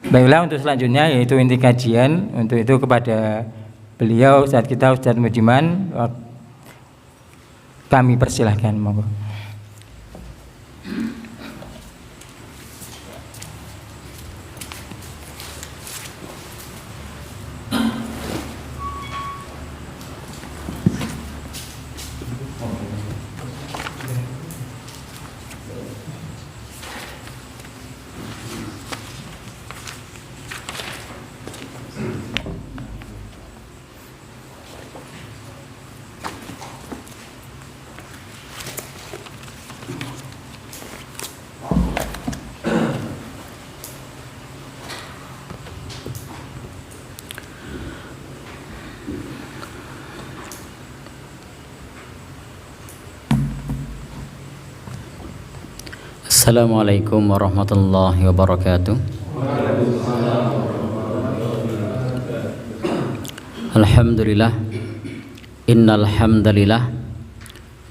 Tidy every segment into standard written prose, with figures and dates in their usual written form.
Baiklah, untuk selanjutnya yaitu inti kajian. Untuk itu kepada beliau Ustaz kita Ustaz Mujiman kami persilahkan, monggo. Assalamualaikum warahmatullahi wabarakatuh. Alhamdulillah, innal hamdalillah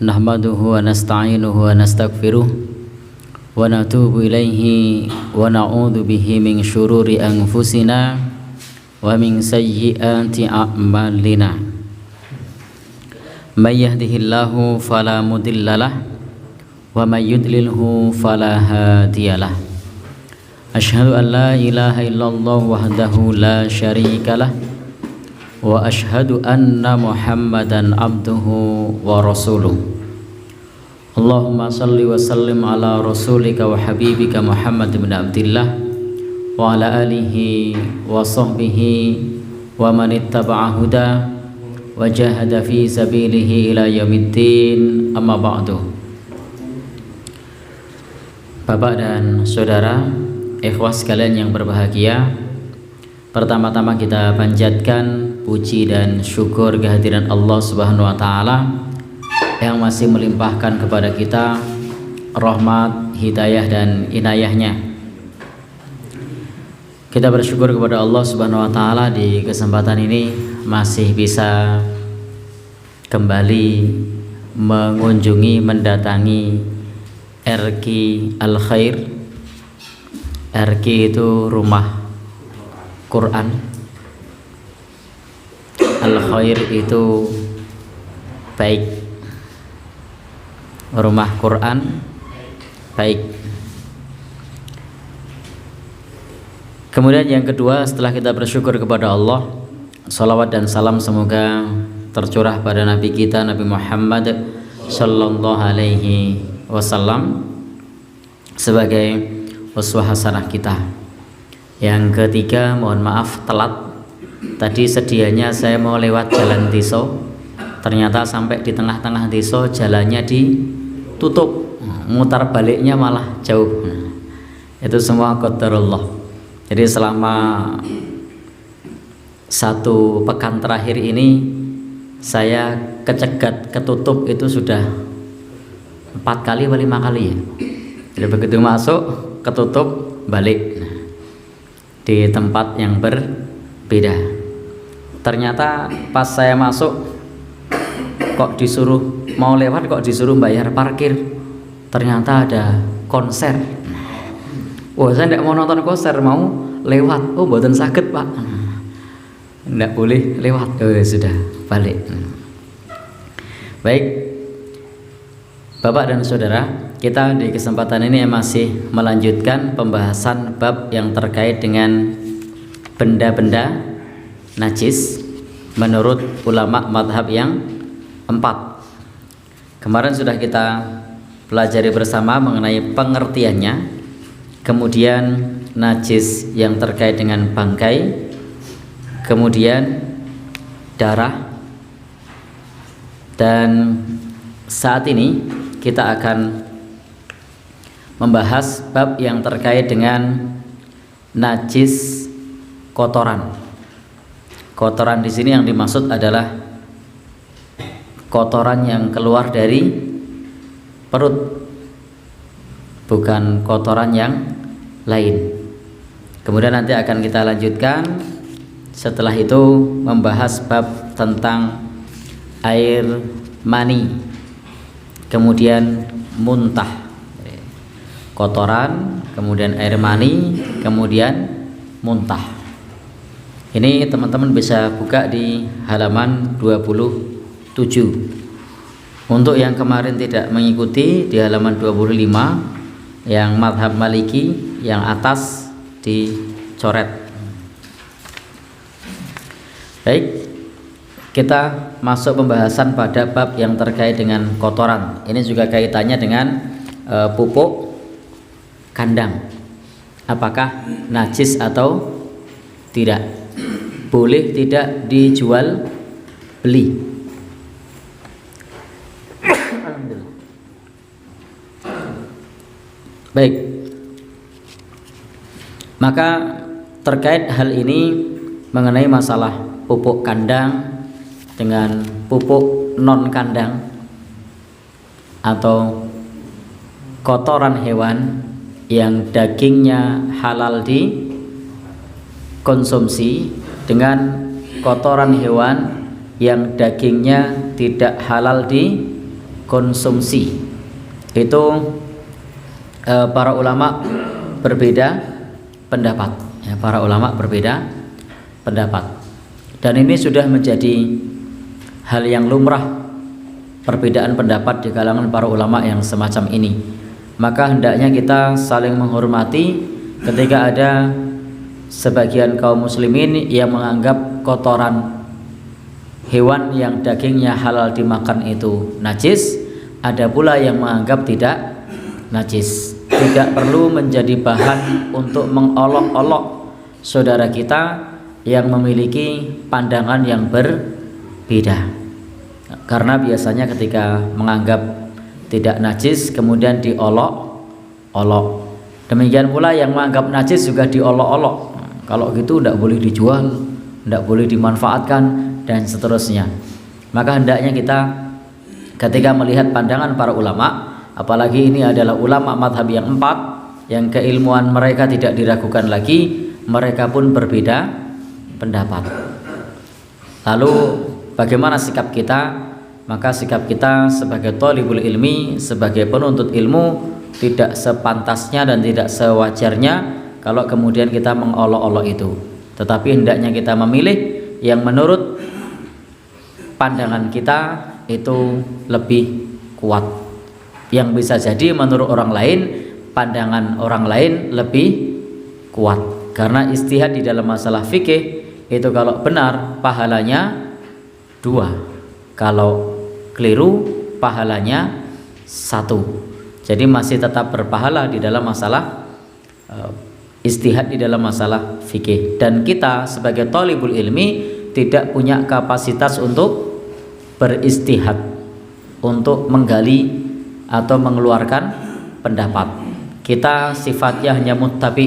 nahmaduhu wa nasta'inuhu wa nastaghfiruh wa natubu ilaihi wa na'udzu bihi min syururi anfusina wa min sayyiati a'malina. May yahdihillahu fala mudhillalah wa may yudlilhu fala hadiyalah. Asyhadu an la ilaha illallah wahdahu la syarikalah wa asyhadu anna Muhammadan abduhu wa rasuluh. Allahumma salli wa sallim ala rasulika wa habibika Muhammad bin Abdillah wa ala alihi wa sahbihi wa man ittaba'a huda wa jahada fi sabilihi ila yaumiddin, amma ba'du. Bapak dan saudara, ikhwah sekalian yang berbahagia, pertama-tama kita panjatkan puji dan syukur kehadiran Allah Subhanahu wa taala yang masih melimpahkan kepada kita rahmat, hidayah dan inayahnya. Kita bersyukur kepada Allah Subhanahu wa taala di kesempatan ini masih bisa kembali mengunjungi, mendatangi RQ Al Khair. RQ itu rumah Quran, Al Khair itu baik, rumah Quran baik. Kemudian yang kedua, setelah kita bersyukur kepada Allah, salawat dan salam semoga tercurah pada Nabi kita Nabi Muhammad sallallahu alaihi wasallam sebagai uswah hasanah kita. Yang ketiga, mohon maaf telat. Tadi sedianya saya mau lewat jalan desa, ternyata sampai di tengah-tengah desa jalannya ditutup, mutar baliknya malah jauh. Itu semua qadarullah. Jadi selama 1 pekan terakhir ini saya kecegat, ketutup itu sudah 4 kali atau 5 kali ya. Jadi begitu masuk ketutup, balik di tempat yang berbeda. Ternyata pas saya masuk kok disuruh mau lewat, kok disuruh bayar parkir. Ternyata ada konser. Wah, saya tidak mau nonton konser, mau lewat. Oh, mboten saged Pak, tidak boleh lewat. Oh, sudah balik. Baik Bapak dan saudara, kita di kesempatan ini masih melanjutkan pembahasan bab yang terkait dengan benda-benda najis menurut ulama madhab yang 4. Kemarin sudah kita pelajari bersama mengenai pengertiannya, kemudian najis yang terkait dengan bangkai, kemudian darah, dan saat ini kita akan membahas bab yang terkait dengan najis kotoran. Kotoran di sini yang dimaksud adalah kotoran yang keluar dari perut, bukan kotoran yang lain. Kemudian nanti akan kita lanjutkan setelah itu membahas bab tentang air mani, kemudian muntah, kotoran, kemudian air mani, kemudian muntah. Ini teman-teman bisa buka di halaman 27. Untuk yang kemarin tidak mengikuti, di halaman 25 yang madhab Maliki yang atas dicoret. Baik, kita masuk pembahasan pada bab yang terkait dengan kotoran. Ini juga kaitannya dengan pupuk kandang. Apakah najis atau tidak? Boleh tidak dijual beli? Baik, maka terkait hal ini mengenai masalah pupuk kandang dengan pupuk non kandang atau kotoran hewan yang dagingnya halal dikonsumsi dengan kotoran hewan yang dagingnya tidak halal dikonsumsi, itu para ulama berbeda pendapat. Para ulama berbeda pendapat, dan ini sudah menjadi hal yang lumrah, perbedaan pendapat di kalangan para ulama yang semacam ini. Maka hendaknya kita saling menghormati ketika ada sebagian kaum muslimin yang menganggap kotoran hewan yang dagingnya halal dimakan itu najis, ada pula yang menganggap tidak najis. Tidak perlu menjadi bahan untuk mengolok-olok saudara kita yang memiliki pandangan yang berbeda, karena biasanya ketika menganggap tidak najis kemudian diolok-olok. Demikian pula yang menganggap najis juga diolok-olok. Kalau gitu tidak boleh dijual, tidak boleh dimanfaatkan, dan seterusnya. Maka hendaknya kita ketika melihat pandangan para ulama, apalagi ini adalah ulama madhab yang 4 yang keilmuan mereka tidak diragukan lagi, mereka pun berbeda pendapat. Lalu bagaimana sikap kita? Maka sikap kita sebagai thalibul ilmi, sebagai penuntut ilmu, tidak sepantasnya dan tidak sewajarnya kalau kemudian kita mengolok-olok itu. Tetapi hendaknya kita memilih yang menurut pandangan kita itu lebih kuat. Yang bisa jadi menurut orang lain, pandangan orang lain lebih kuat. Karena ijtihad di dalam masalah fikih itu kalau benar pahalanya 2, kalau keliru pahalanya 1. Jadi masih tetap berpahala di dalam masalah ijtihad di dalam masalah fikih. Dan kita sebagai thalibul ilmi tidak punya kapasitas untuk beristihad, untuk menggali atau mengeluarkan pendapat. Kita sifatnya hanya muttabi,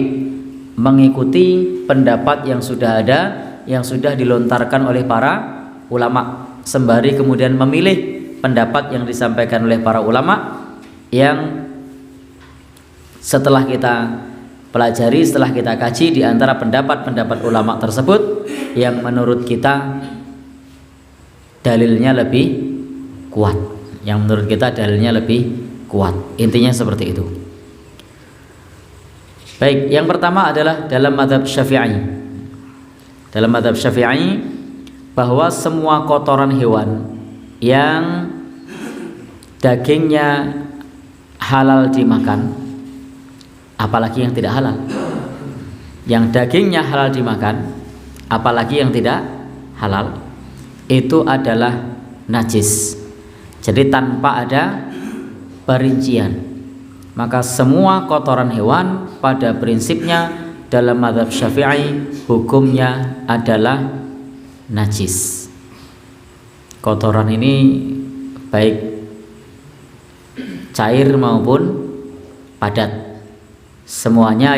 mengikuti pendapat yang sudah ada, yang sudah dilontarkan oleh para ulama, sembari kemudian memilih pendapat yang disampaikan oleh para ulama yang setelah kita pelajari, setelah kita kaji di antara pendapat-pendapat ulama tersebut yang menurut kita dalilnya lebih kuat, yang menurut kita dalilnya lebih kuat. Intinya seperti itu. Baik, yang pertama adalah dalam mazhab Syafi'i. Dalam mazhab Syafi'i bahwa semua kotoran hewan yang dagingnya halal dimakan, apalagi yang tidak halal. Yang dagingnya halal dimakan, apalagi yang tidak halal, itu adalah najis. Jadi tanpa ada perincian. Maka semua kotoran hewan pada prinsipnya dalam mazhab Syafi'i hukumnya adalah najis. Kotoran ini baik cair maupun padat, semuanya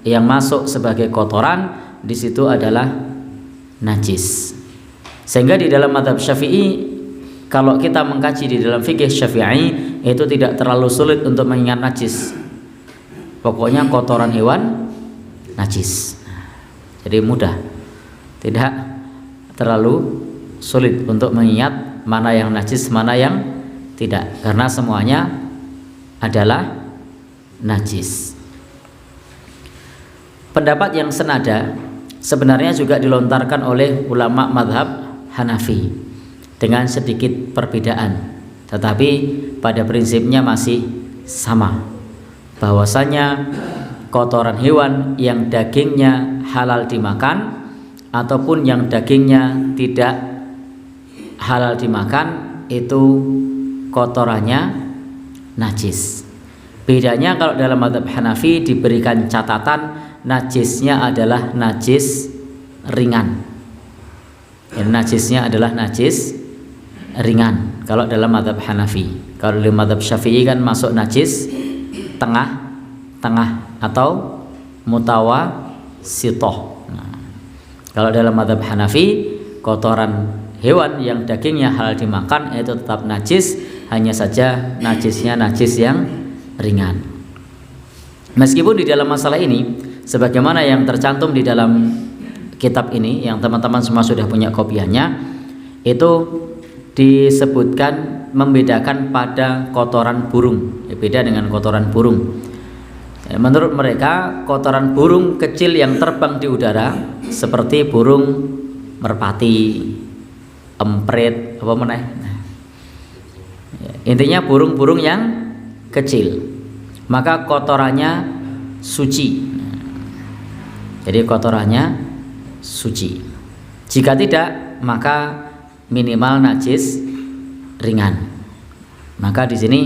yang masuk sebagai kotoran di situ adalah najis. Sehingga di dalam mazhab Syafi'i, kalau kita mengkaji di dalam fikih Syafi'i, itu tidak terlalu sulit untuk mengingat najis. Pokoknya kotoran hewan najis. Jadi mudah, tidak terlalu sulit untuk mengingat mana yang najis, mana yang tidak, karena semuanya adalah najis. pendapat yang senada sebenarnya juga dilontarkan oleh ulama mazhab Hanafi dengan sedikit perbedaan, tetapi pada prinsipnya masih sama, bahwasanya kotoran hewan yang dagingnya halal dimakan ataupun yang dagingnya tidak halal dimakan itu kotorannya najis. Bedanya kalau dalam mazhab Hanafi diberikan catatan najisnya adalah najis ringan. Najisnya adalah najis ringan kalau dalam mazhab Hanafi. Kalau dalam mazhab Syafi'i kan masuk najis tengah atau mutawasithah. Nah, kalau dalam mazhab Hanafi kotoran hewan yang dagingnya halal dimakan itu tetap najis, hanya saja najisnya najis yang ringan. Meskipun di dalam masalah ini sebagaimana yang tercantum di dalam kitab ini yang teman-teman semua sudah punya kopiannya, itu disebutkan membedakan pada kotoran burung, beda dengan kotoran burung. Menurut mereka kotoran burung kecil yang terbang di udara seperti burung merpati, emprit, apa meneh. Intinya burung-burung yang kecil, maka kotorannya suci. Jadi kotorannya suci. Jika tidak, maka minimal najis ringan. Maka di sini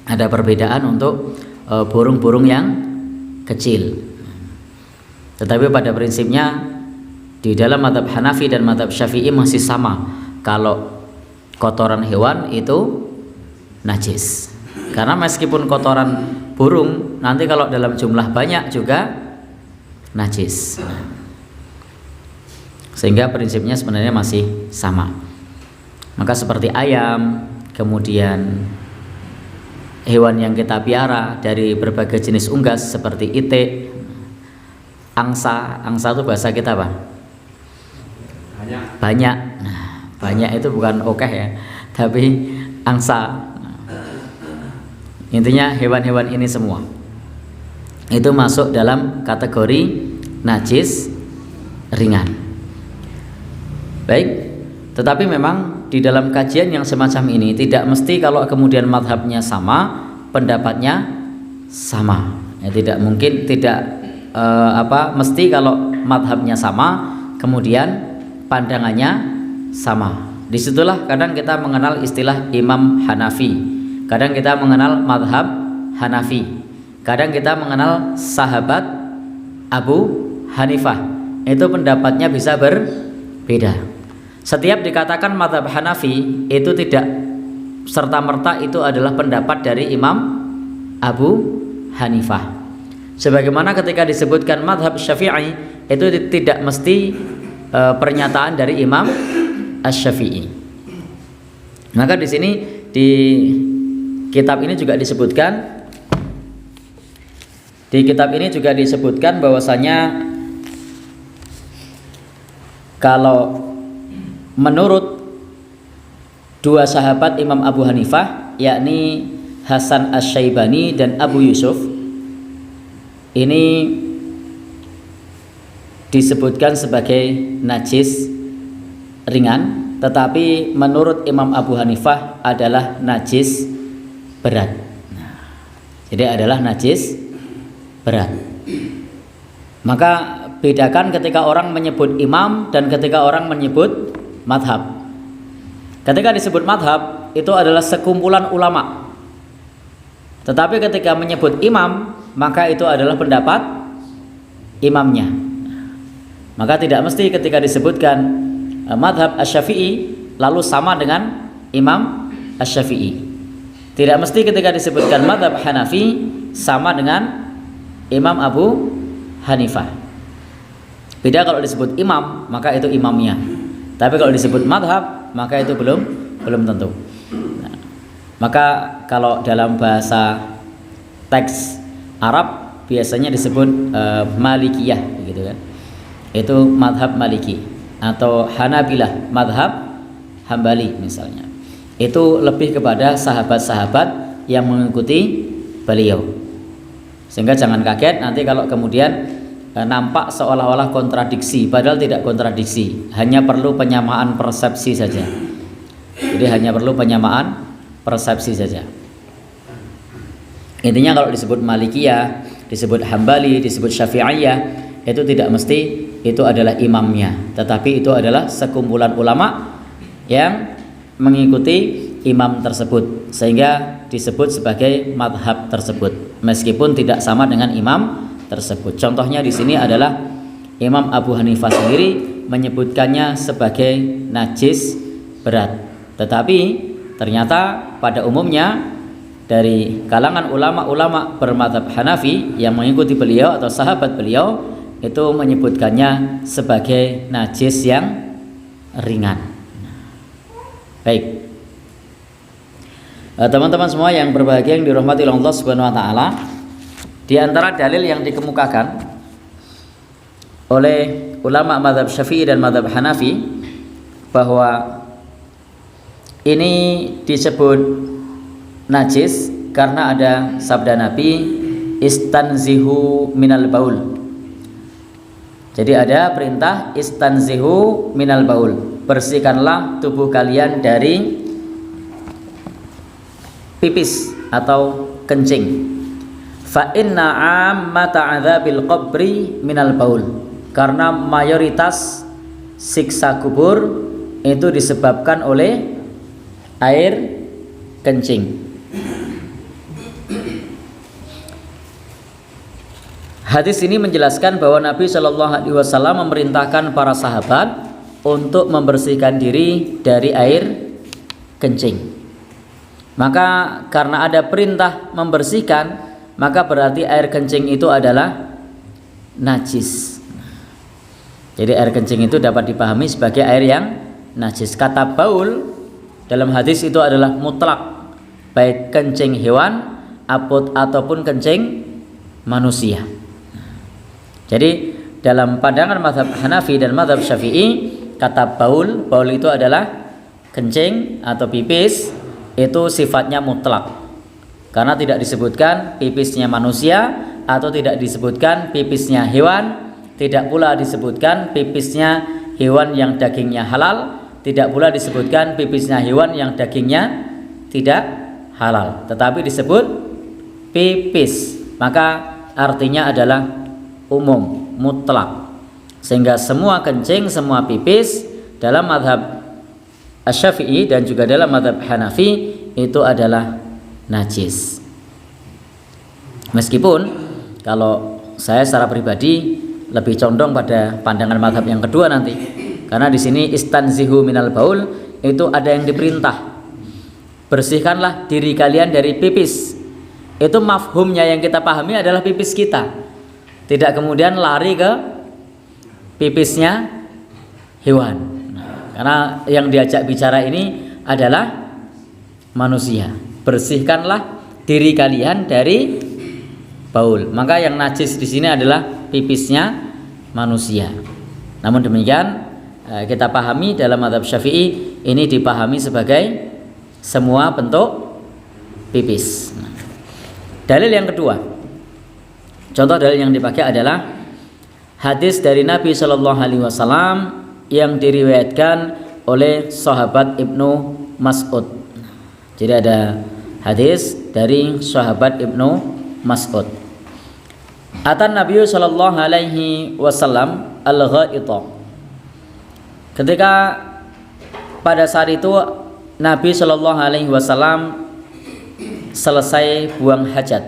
ada perbedaan untuk burung-burung yang kecil. Tetapi pada prinsipnya di dalam mazhab Hanafi dan mazhab Syafi'i masih sama. Kalau kotoran hewan itu najis. Karena meskipun kotoran burung nanti kalau dalam jumlah banyak juga najis. Sehingga prinsipnya sebenarnya masih sama. Maka seperti ayam, kemudian hewan yang kita piara dari berbagai jenis unggas seperti itik, angsa itu bahasa kita apa? Banyak. Nah, banyak itu bukan okeh ya, tapi angsa. Intinya hewan-hewan ini semua itu masuk dalam kategori najis ringan. Baik, tetapi memang di dalam kajian yang semacam ini tidak mesti kalau kemudian madhabnya sama, pendapatnya sama. Ya, tidak mungkin, mesti kalau madhabnya sama, kemudian pandangannya sama. Disitulah kadang kita mengenal istilah Imam Hanafi, kadang kita mengenal madhab Hanafi, kadang kita mengenal sahabat Abu Hanifah. Itu pendapatnya bisa berbeda. Setiap dikatakan madhab Hanafi itu tidak serta-merta itu adalah pendapat dari Imam Abu Hanifah. Sebagaimana ketika disebutkan madhab Syafi'i itu tidak mesti pernyataan dari Imam Asy-Syafi'i. Maka di sini di kitab ini juga disebutkan bahwasanya kalau menurut dua sahabat Imam Abu Hanifah, yakni Hasan Asy-Syaibani dan Abu Yusuf, ini disebutkan sebagai najis ringan, tetapi menurut Imam Abu Hanifah adalah najis berat. Jadi adalah najis berat. Maka bedakan ketika orang menyebut imam dan ketika orang menyebut madhab. Ketika disebut madhab itu adalah sekumpulan ulama, tetapi ketika menyebut imam maka itu adalah pendapat imamnya. Maka tidak mesti ketika disebutkan madhab Asy-Syafi'i lalu sama dengan Imam Asy-Syafi'i. Tidak mesti ketika disebutkan madhab Hanafi sama dengan Imam Abu Hanifah. Beda kalau disebut imam maka itu imamnya, tapi kalau disebut madhab maka itu belum tentu. Nah, maka kalau dalam bahasa teks Arab biasanya disebut Malikiyah, gitu kan? Itu madhab Maliki, atau Hanabilah madhab Hambali misalnya. Itu lebih kepada sahabat-sahabat yang mengikuti beliau. Sehingga jangan kaget nanti kalau kemudian nampak seolah-olah kontradiksi, padahal tidak kontradiksi, hanya perlu penyamaan persepsi saja. Jadi hanya perlu penyamaan persepsi saja. Intinya kalau disebut Malikiyah, disebut Hambali, disebut Syafi'iyah, itu tidak mesti itu adalah imamnya, tetapi itu adalah sekumpulan ulama yang mengikuti imam tersebut, sehingga disebut sebagai madhab tersebut, meskipun tidak sama dengan imam tersebut. Contohnya di sini adalah Imam Abu Hanifah sendiri menyebutkannya sebagai najis berat, tetapi ternyata pada umumnya dari kalangan ulama-ulama bermadzhab Hanafi yang mengikuti beliau atau sahabat beliau itu menyebutkannya sebagai najis yang ringan. Baik, teman-teman semua yang berbahagia yang dirahmati oleh Allah Subhanahu wa taala, di antara dalil yang dikemukakan oleh ulama mazhab Syafi'i dan mazhab Hanafi bahwa ini disebut najis karena ada sabda Nabi, istanzihu minal baul. Jadi ada perintah istanzihu minal baul, bersihkanlah tubuh kalian dari pipis atau kencing. Fa inna ammata adzabil qabri minal baul, karena mayoritas siksa kubur itu disebabkan oleh air kencing. Hadis ini menjelaskan bahwa Nabi Shallallahu Alaihi Wasallam memerintahkan para sahabat untuk membersihkan diri dari air kencing. Maka karena ada perintah membersihkan, maka berarti air kencing itu adalah najis. Jadi air kencing itu dapat dipahami sebagai air yang najis. Kata baul dalam hadis itu adalah mutlak, baik kencing hewan ataupun kencing manusia. Jadi dalam pandangan mazhab Hanafi dan mazhab Syafi'i, kata baul itu adalah kencing atau pipis, itu sifatnya mutlak, karena tidak disebutkan pipisnya manusia atau tidak disebutkan pipisnya hewan, tidak pula disebutkan pipisnya hewan yang dagingnya halal, tidak pula disebutkan pipisnya hewan yang dagingnya tidak halal, tetapi disebut pipis, maka artinya adalah umum, mutlak, sehingga semua kencing, semua pipis dalam mazhab Asy-Syafi'i dan juga dalam mazhab Hanafi itu adalah najis. Meskipun kalau saya secara pribadi lebih condong pada pandangan mazhab yang kedua nanti, karena di sini istanzihu minal baul itu ada yang diperintah, bersihkanlah diri kalian dari pipis. Itu mafhumnya yang kita pahami adalah pipis kita, tidak kemudian lari ke pipisnya hewan. Karena yang diajak bicara ini adalah manusia. Bersihkanlah diri kalian dari baul. Maka yang najis di sini adalah pipisnya manusia. Namun demikian kita pahami dalam mazhab Syafi'i ini dipahami sebagai semua bentuk pipis. Dalil yang kedua, contoh dalil yang dipakai adalah hadis dari Nabi Shallallahu Alaihi Wasallam yang diriwayatkan oleh sahabat Ibnu Mas'ud. Jadi ada hadis dari sahabat Ibnu Mas'ud. Atan Nabi Shallallahu Alaihi Wasallam al-ghaita. Ketika pada saat itu Nabi Shallallahu Alaihi Wasallam selesai buang hajat,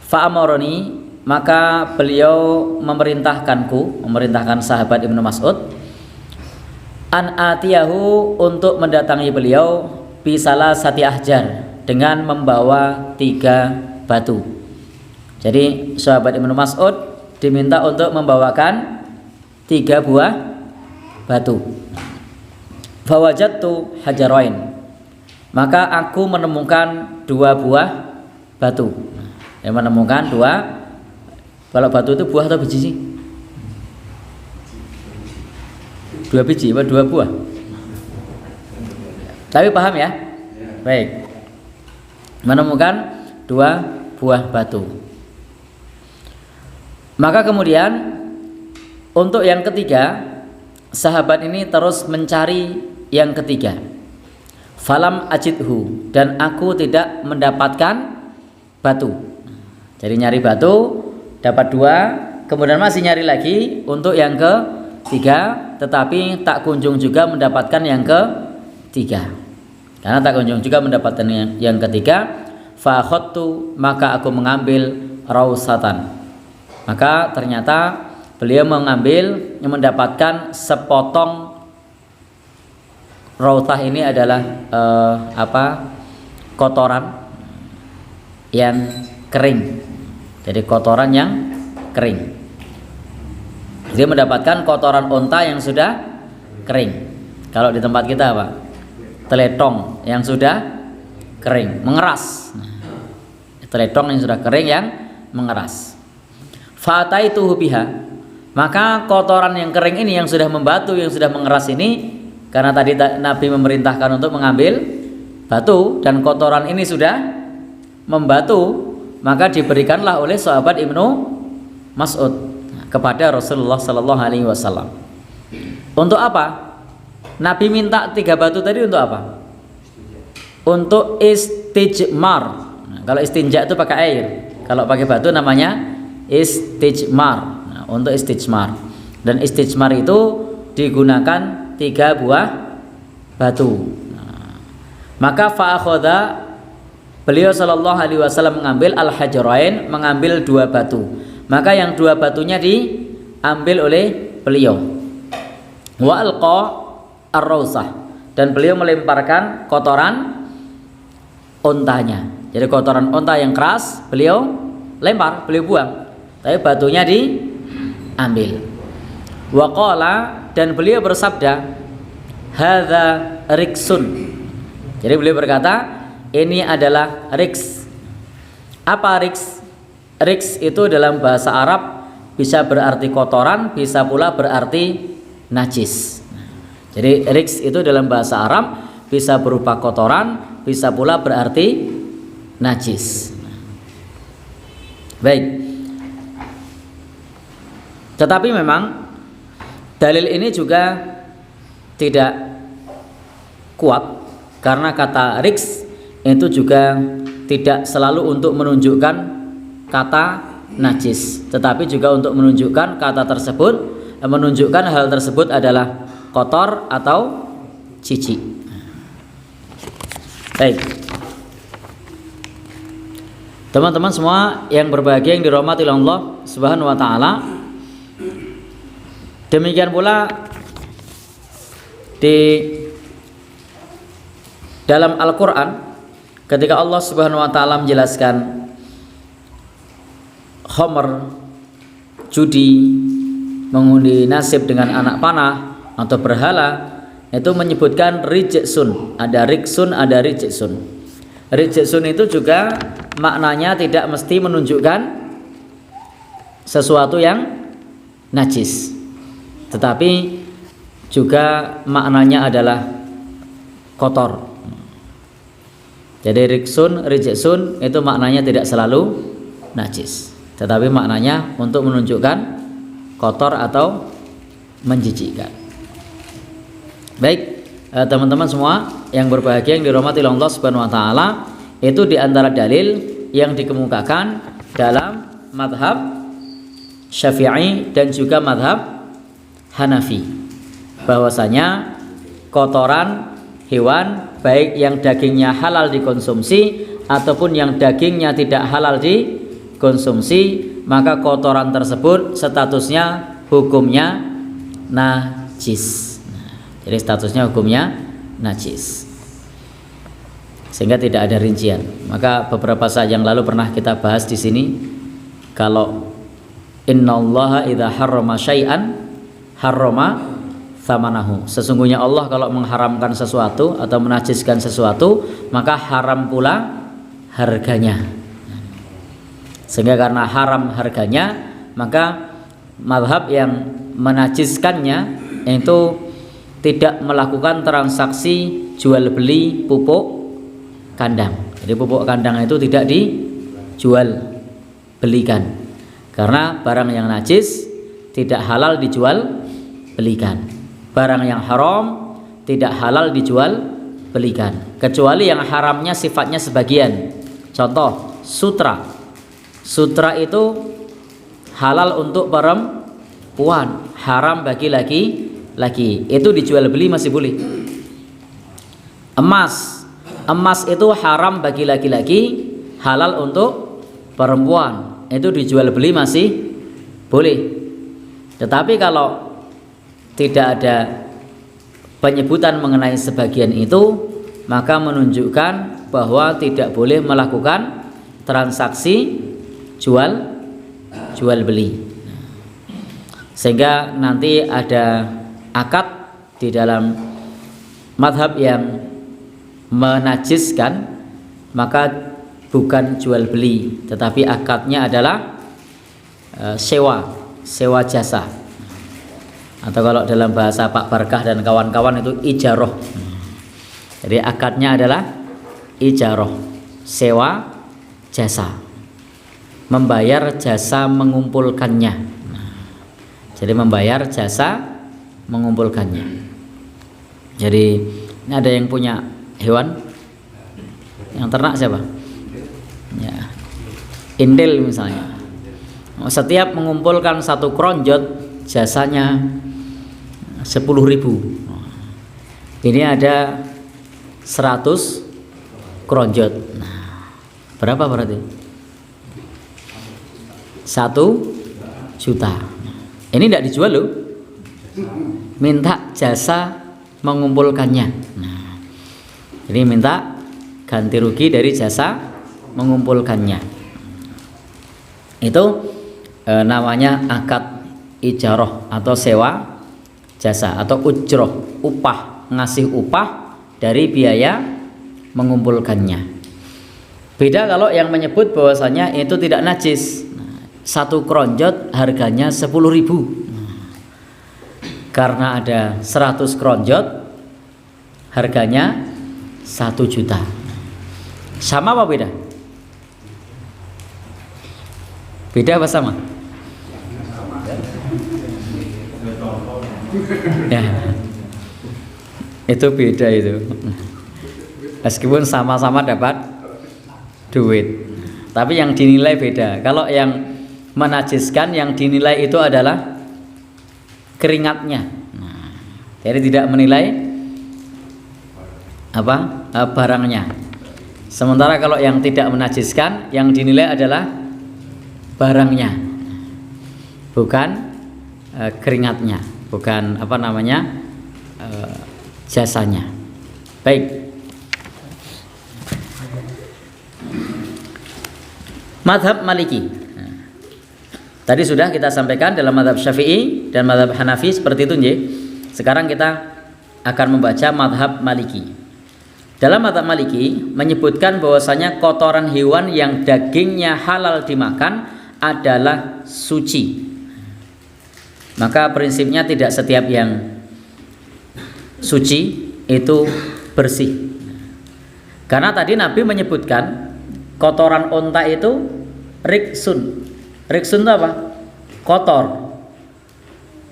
fa'amaroni, maka beliau memerintahkan sahabat Ibnu Mas'ud an atiyahu, untuk mendatangi beliau bisalah sati ahjar, dengan membawa 3 batu. Jadi sahabat Ibnu Mas'ud diminta untuk membawakan 3 buah batu. Fawajadtu hajarain, maka aku menemukan 2 buah batu. Menemukan 2. Kalau batu itu buah atau biji sih? 2 biji atau 2 buah? Tapi paham ya? Baik. Menemukan 2 buah batu. Maka kemudian untuk yang ketiga, sahabat ini terus mencari yang ketiga. Falam ajidhu, dan aku tidak mendapatkan batu. Jadi nyari batu dapat 2, kemudian masih nyari lagi untuk yang ketiga, tetapi tak kunjung juga mendapatkan yang ketiga. Karena tak kunjung juga mendapatkan yang ketiga, fa akhadtu, maka aku mengambil rausatan. Maka ternyata beliau mendapatkan sepotong. Rautah ini adalah kotoran yang kering. Jadi kotoran yang kering. Dia mendapatkan kotoran unta yang sudah kering. Kalau di tempat kita apa? Teletong yang sudah kering, mengeras. Teletong yang sudah kering yang mengeras. Fataituhu biha, maka kotoran yang kering ini yang sudah membatu, yang sudah mengeras ini, karena tadi Nabi memerintahkan untuk mengambil batu dan kotoran ini sudah membatu, maka diberikanlah oleh sahabat Ibnu Mas'ud kepada Rasulullah Sallallahu Alaihi Wasallam. Untuk apa? Nabi minta 3 batu tadi untuk apa? Untuk istijmar. Nah, kalau istinja itu pakai air, kalau pakai batu namanya istijmar. Nah, untuk istijmar, dan istijmar itu digunakan 3 buah batu. Nah, maka fa'akhoda, beliau Sallallahu Alaihi Wasallam mengambil al-hajarain, mengambil 2 batu. Maka yang 2 batunya diambil oleh beliau. Wa alqa ar-rausah, dan beliau melemparkan kotoran untanya. Jadi kotoran unta yang keras beliau lempar, beliau buang, tapi batunya diambil. Wa qala, dan beliau bersabda, hadza riksun. Jadi beliau berkata, ini adalah riks. Apa riks? Riks itu dalam bahasa Arab bisa berarti kotoran, bisa pula berarti najis. Jadi riks itu dalam bahasa Arab bisa berupa kotoran, bisa pula berarti najis. Baik. Tetapi memang dalil ini juga tidak kuat, karena kata riks itu juga tidak selalu untuk menunjukkan kata najis, tetapi juga untuk menunjukkan kata tersebut, menunjukkan hal tersebut adalah kotor atau jijik. Baik, teman-teman semua yang berbahagia, yang dirahmati oleh Allah Subhanahu wa taala, demikian pula di dalam Al-Qur'an ketika Allah Subhanahu wa taala menjelaskan khamr, judi, mengundi nasib dengan anak panah atau berhala, itu menyebutkan rijsun. Ada riksun, ada rijsun. Rijsun itu juga maknanya tidak mesti menunjukkan sesuatu yang najis, tetapi juga maknanya adalah kotor. Jadi riksun, rijsun itu maknanya tidak selalu najis, tetapi maknanya untuk menunjukkan kotor atau menjijikkan. Baik, teman-teman semua yang berbahagia, yang dirahmati oleh Allah Subhanahu wa taala, itu di antara dalil yang dikemukakan dalam madhab Syafi'i dan juga madhab Hanafi, bahwasanya kotoran hewan, baik yang dagingnya halal dikonsumsi ataupun yang dagingnya tidak halal dikonsumsi, maka kotoran tersebut statusnya hukumnya najis. Jadi statusnya hukumnya najis, sehingga tidak ada rincian. Maka beberapa saat yang lalu pernah kita bahas di sini, kalau innallaha idza harrama syai'an harrama thamanahu. Sesungguhnya Allah kalau mengharamkan sesuatu atau menajiskan sesuatu, maka haram pula harganya. Sehingga karena haram harganya, maka mazhab yang menajiskannya itu tidak melakukan transaksi jual beli pupuk kandang. Jadi pupuk kandang itu tidak dijual belikan, Karena barang yang najis tidak halal dijual belikan. Barang yang haram tidak halal dijual belikan, kecuali yang haramnya sifatnya sebagian. Contoh, sutra. Sutra itu halal untuk perempuan, haram bagi laki-laki. Itu dijual beli masih boleh. Emas. Emas itu haram bagi laki-laki, halal untuk perempuan. Itu dijual beli masih boleh. Tetapi kalau tidak ada penyebutan mengenai sebagian itu, maka menunjukkan bahwa tidak boleh melakukan transaksi jual beli. Sehingga nanti ada akad di dalam madhab yang menajiskan, maka bukan jual beli, tetapi akadnya adalah sewa jasa, atau kalau dalam bahasa Pak Barkah dan kawan-kawan itu ijaroh. Jadi akadnya adalah ijaroh, sewa jasa, membayar jasa mengumpulkannya. Jadi membayar jasa mengumpulkannya. Jadi ini ada yang punya hewan, yang ternak siapa? Ya, Indel misalnya. Setiap mengumpulkan satu kronjot jasanya 10.000. Ini ada 100 kronjot. Nah, berapa berarti? 1 juta. Ini tidak dijual loh, minta jasa mengumpulkannya. Nah, jadi minta ganti rugi dari jasa mengumpulkannya. Itu namanya akad ijaroh atau sewa jasa, atau ujroh, upah, ngasih upah dari biaya mengumpulkannya. Beda kalau yang menyebut bahwasanya itu tidak najis. Satu kronjot harganya 10.000. Karena ada 100 kronjot harganya 1 juta. Sama apa beda? Beda apa sama? Ya, itu beda itu. Meskipun sama-sama dapat duit, tapi yang dinilai beda. Kalau yang menajiskan, yang dinilai itu adalah keringatnya. Jadi tidak menilai barangnya. Sementara kalau yang tidak menajiskan, yang dinilai adalah barangnya, bukan keringatnya, bukan jasanya. Baik. Madhab Maliki. Tadi sudah kita sampaikan dalam madhab Syafi'i dan madhab Hanafi seperti itu, nggih. Sekarang kita akan membaca madhab Maliki. Dalam madhab Maliki menyebutkan bahwasanya kotoran hewan yang dagingnya halal dimakan adalah suci. Maka prinsipnya tidak setiap yang suci itu bersih. Karena tadi Nabi menyebutkan kotoran onta itu riksun. Riksun itu apa? Kotor.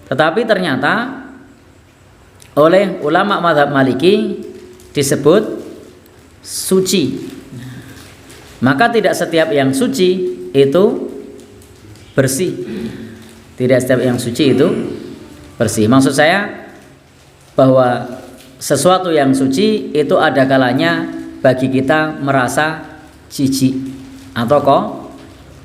Tetapi ternyata oleh ulama mazhab Maliki disebut suci. Maka tidak setiap yang suci itu bersih. Tidak setiap yang suci itu bersih. Maksud saya bahwa sesuatu yang suci itu ada kalanya bagi kita merasa jijik atau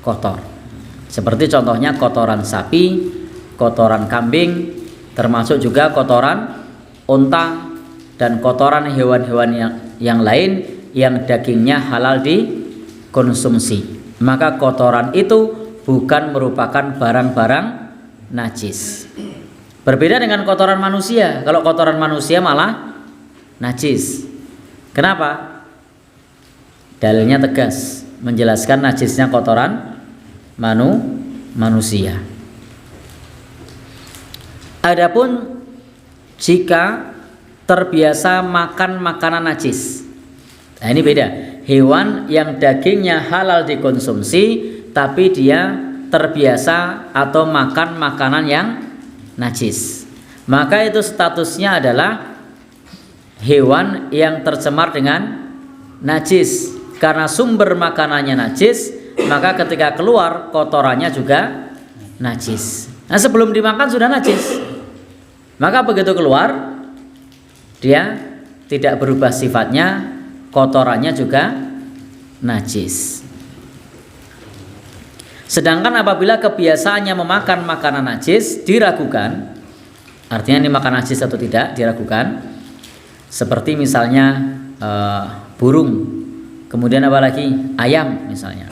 kotor. Seperti contohnya kotoran sapi, kotoran kambing, termasuk juga kotoran unta dan kotoran hewan-hewan yang lain yang dagingnya halal dikonsumsi. Maka kotoran itu bukan merupakan barang-barang najis. Berbeda dengan kotoran manusia. Kalau kotoran manusia malah najis. Kenapa? Dalilnya tegas menjelaskan najisnya kotoran manusia. Adapun jika terbiasa makan makanan najis, nah ini beda. Hewan yang dagingnya halal dikonsumsi tapi dia terbiasa atau makan makanan yang najis, maka itu statusnya adalah hewan yang tercemar dengan najis. Karena sumber makanannya najis, maka ketika keluar kotorannya juga najis. Nah, sebelum dimakan sudah najis, maka begitu keluar dia tidak berubah sifatnya, kotorannya juga najis. Sedangkan apabila kebiasaannya memakan makanan najis diragukan, artinya ini makan najis atau tidak diragukan, seperti misalnya burung, kemudian apa lagi, ayam misalnya.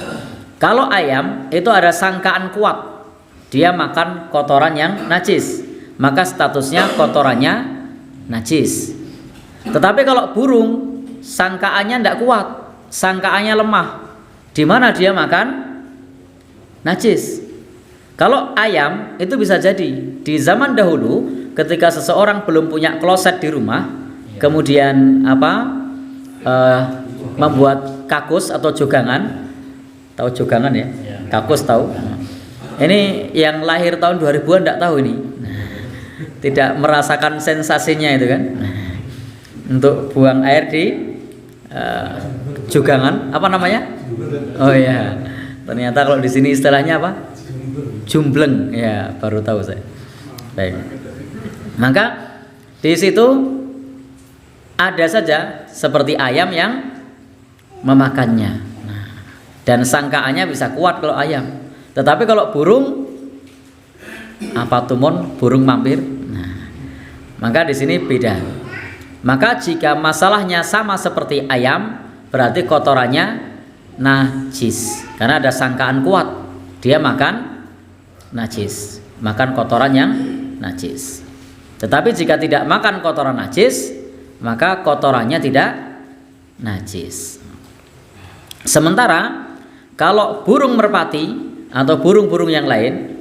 Kalau ayam itu ada sangkaan kuat, dia makan kotoran yang najis, maka statusnya kotorannya najis. Tetapi kalau burung, sangkaannya tidak kuat, sangkaannya lemah, di mana dia makan najis. Kalau ayam itu bisa jadi di zaman dahulu ketika seseorang belum punya kloset di rumah, kemudian membuat kakus atau jogangan. Tahu jogangan ya? Kakus tahu. Ini yang lahir tahun 2000-an tidak tahu ini. Tidak merasakan sensasinya itu kan. Untuk buang air di jogangan, apa namanya? Oh ya. Ternyata kalau di sini istilahnya apa? Jumbleng. Ya, baru tahu saya. Baik. Maka di situ ada saja seperti ayam yang memakannya. Dan sangkaannya bisa kuat kalau ayam. Tetapi kalau burung, apa tumun, burung mampir. Nah, maka di sini beda. Maka jika masalahnya sama seperti ayam, berarti kotorannya najis. Karena ada sangkaan kuat, dia makan najis, makan kotoran yang najis. Tetapi jika tidak makan kotoran najis, maka kotorannya tidak najis. Sementara kalau burung merpati atau burung-burung yang lain,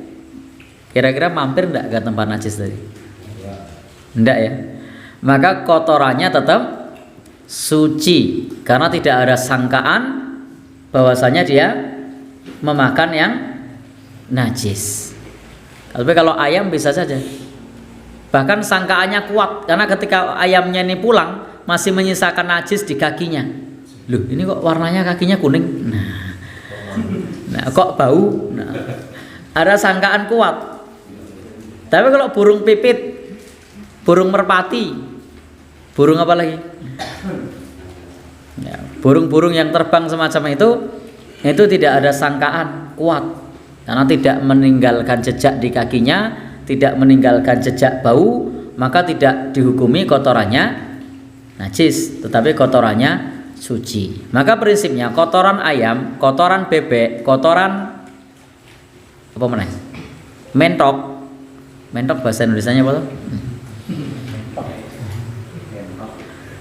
kira-kira mampir enggak ke tempat najis tadi? Enggak ya. Maka kotorannya tetap suci karena tidak ada sangkaan bahwasanya dia memakan yang najis. Tapi kalau ayam bisa saja. Bahkan sangkaannya kuat karena ketika ayamnya ini pulang masih menyisakan najis di kakinya. Loh, ini kok warnanya kakinya kuning? Nah, kok bau? Nah, ada sangkaan kuat. Tapi kalau burung pipit, burung merpati, burung apa lagi? Ya, burung-burung yang terbang semacam itu tidak ada sangkaan kuat karena tidak meninggalkan jejak di kakinya, tidak meninggalkan jejak bau, maka tidak dihukumi kotorannya najis, tetapi kotorannya suci. Maka prinsipnya kotoran ayam, kotoran bebek, kotoran apa mana? Mentok bahasa Indonesianya apa tuh?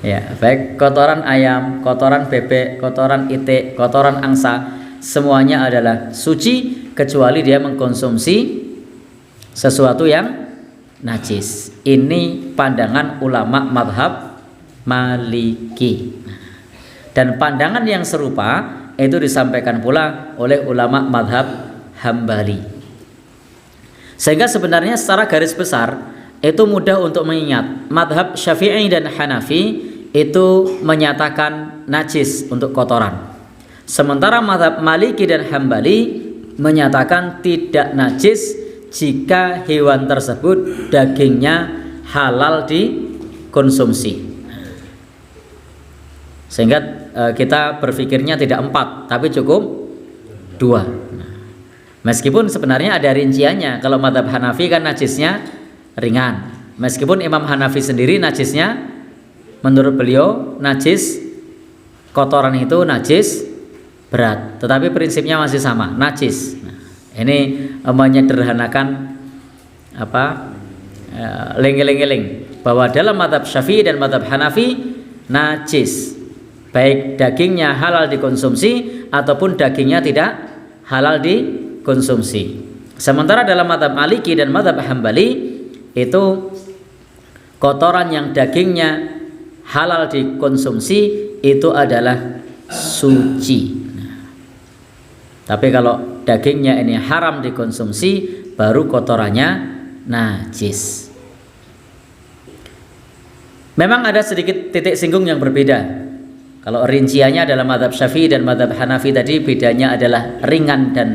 Ya, baik kotoran ayam, kotoran bebek, kotoran itik, kotoran angsa, semuanya adalah suci kecuali dia mengkonsumsi sesuatu yang najis. Ini pandangan ulama mazhab Maliki. Dan pandangan yang serupa itu disampaikan pula oleh ulama mazhab Hambali. Sehingga sebenarnya secara garis besar itu mudah untuk mengingat. Mazhab Syafi'i dan Hanafi itu menyatakan najis untuk kotoran. Sementara mazhab Maliki dan Hambali menyatakan tidak najis jika hewan tersebut dagingnya halal dikonsumsi. Sehingga kita berpikirnya tidak 4 tapi cukup 2. Meskipun sebenarnya ada rinciannya. Kalau mazhab Hanafi kan najisnya ringan. Meskipun Imam Hanafi sendiri najisnya menurut beliau najis kotoran itu najis berat. Tetapi prinsipnya masih sama, najis. Nah, ini menyederhanakan lengi-lengi bahwa dalam mazhab Syafi'i dan mazhab Hanafi najis. Baik dagingnya halal dikonsumsi ataupun dagingnya tidak halal dikonsumsi. Sementara dalam mazhab Maliki dan mazhab Hambali itu kotoran yang dagingnya halal dikonsumsi itu adalah suci. Tapi kalau dagingnya ini haram dikonsumsi, baru kotorannya najis. Memang ada sedikit titik singgung yang berbeda. Kalau rinciannya dalam mazhab Syafi'i dan mazhab Hanafi tadi bedanya adalah ringan dan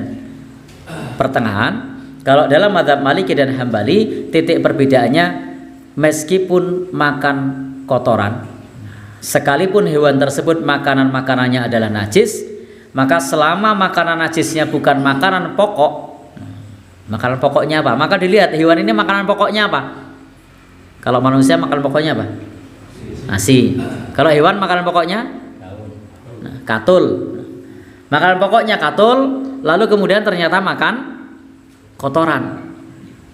pertengahan. Kalau dalam mazhab Maliki dan Hambali, titik perbedaannya meskipun makan kotoran, sekalipun hewan tersebut makanannya adalah najis, maka selama makanan najisnya bukan makanan pokok, makanan pokoknya apa? Maka dilihat hewan ini makanan pokoknya apa. Kalau manusia makanan pokoknya apa? Nasi. Kalau hewan makanan pokoknya katul. Makanan pokoknya katul, lalu kemudian ternyata makan kotoran.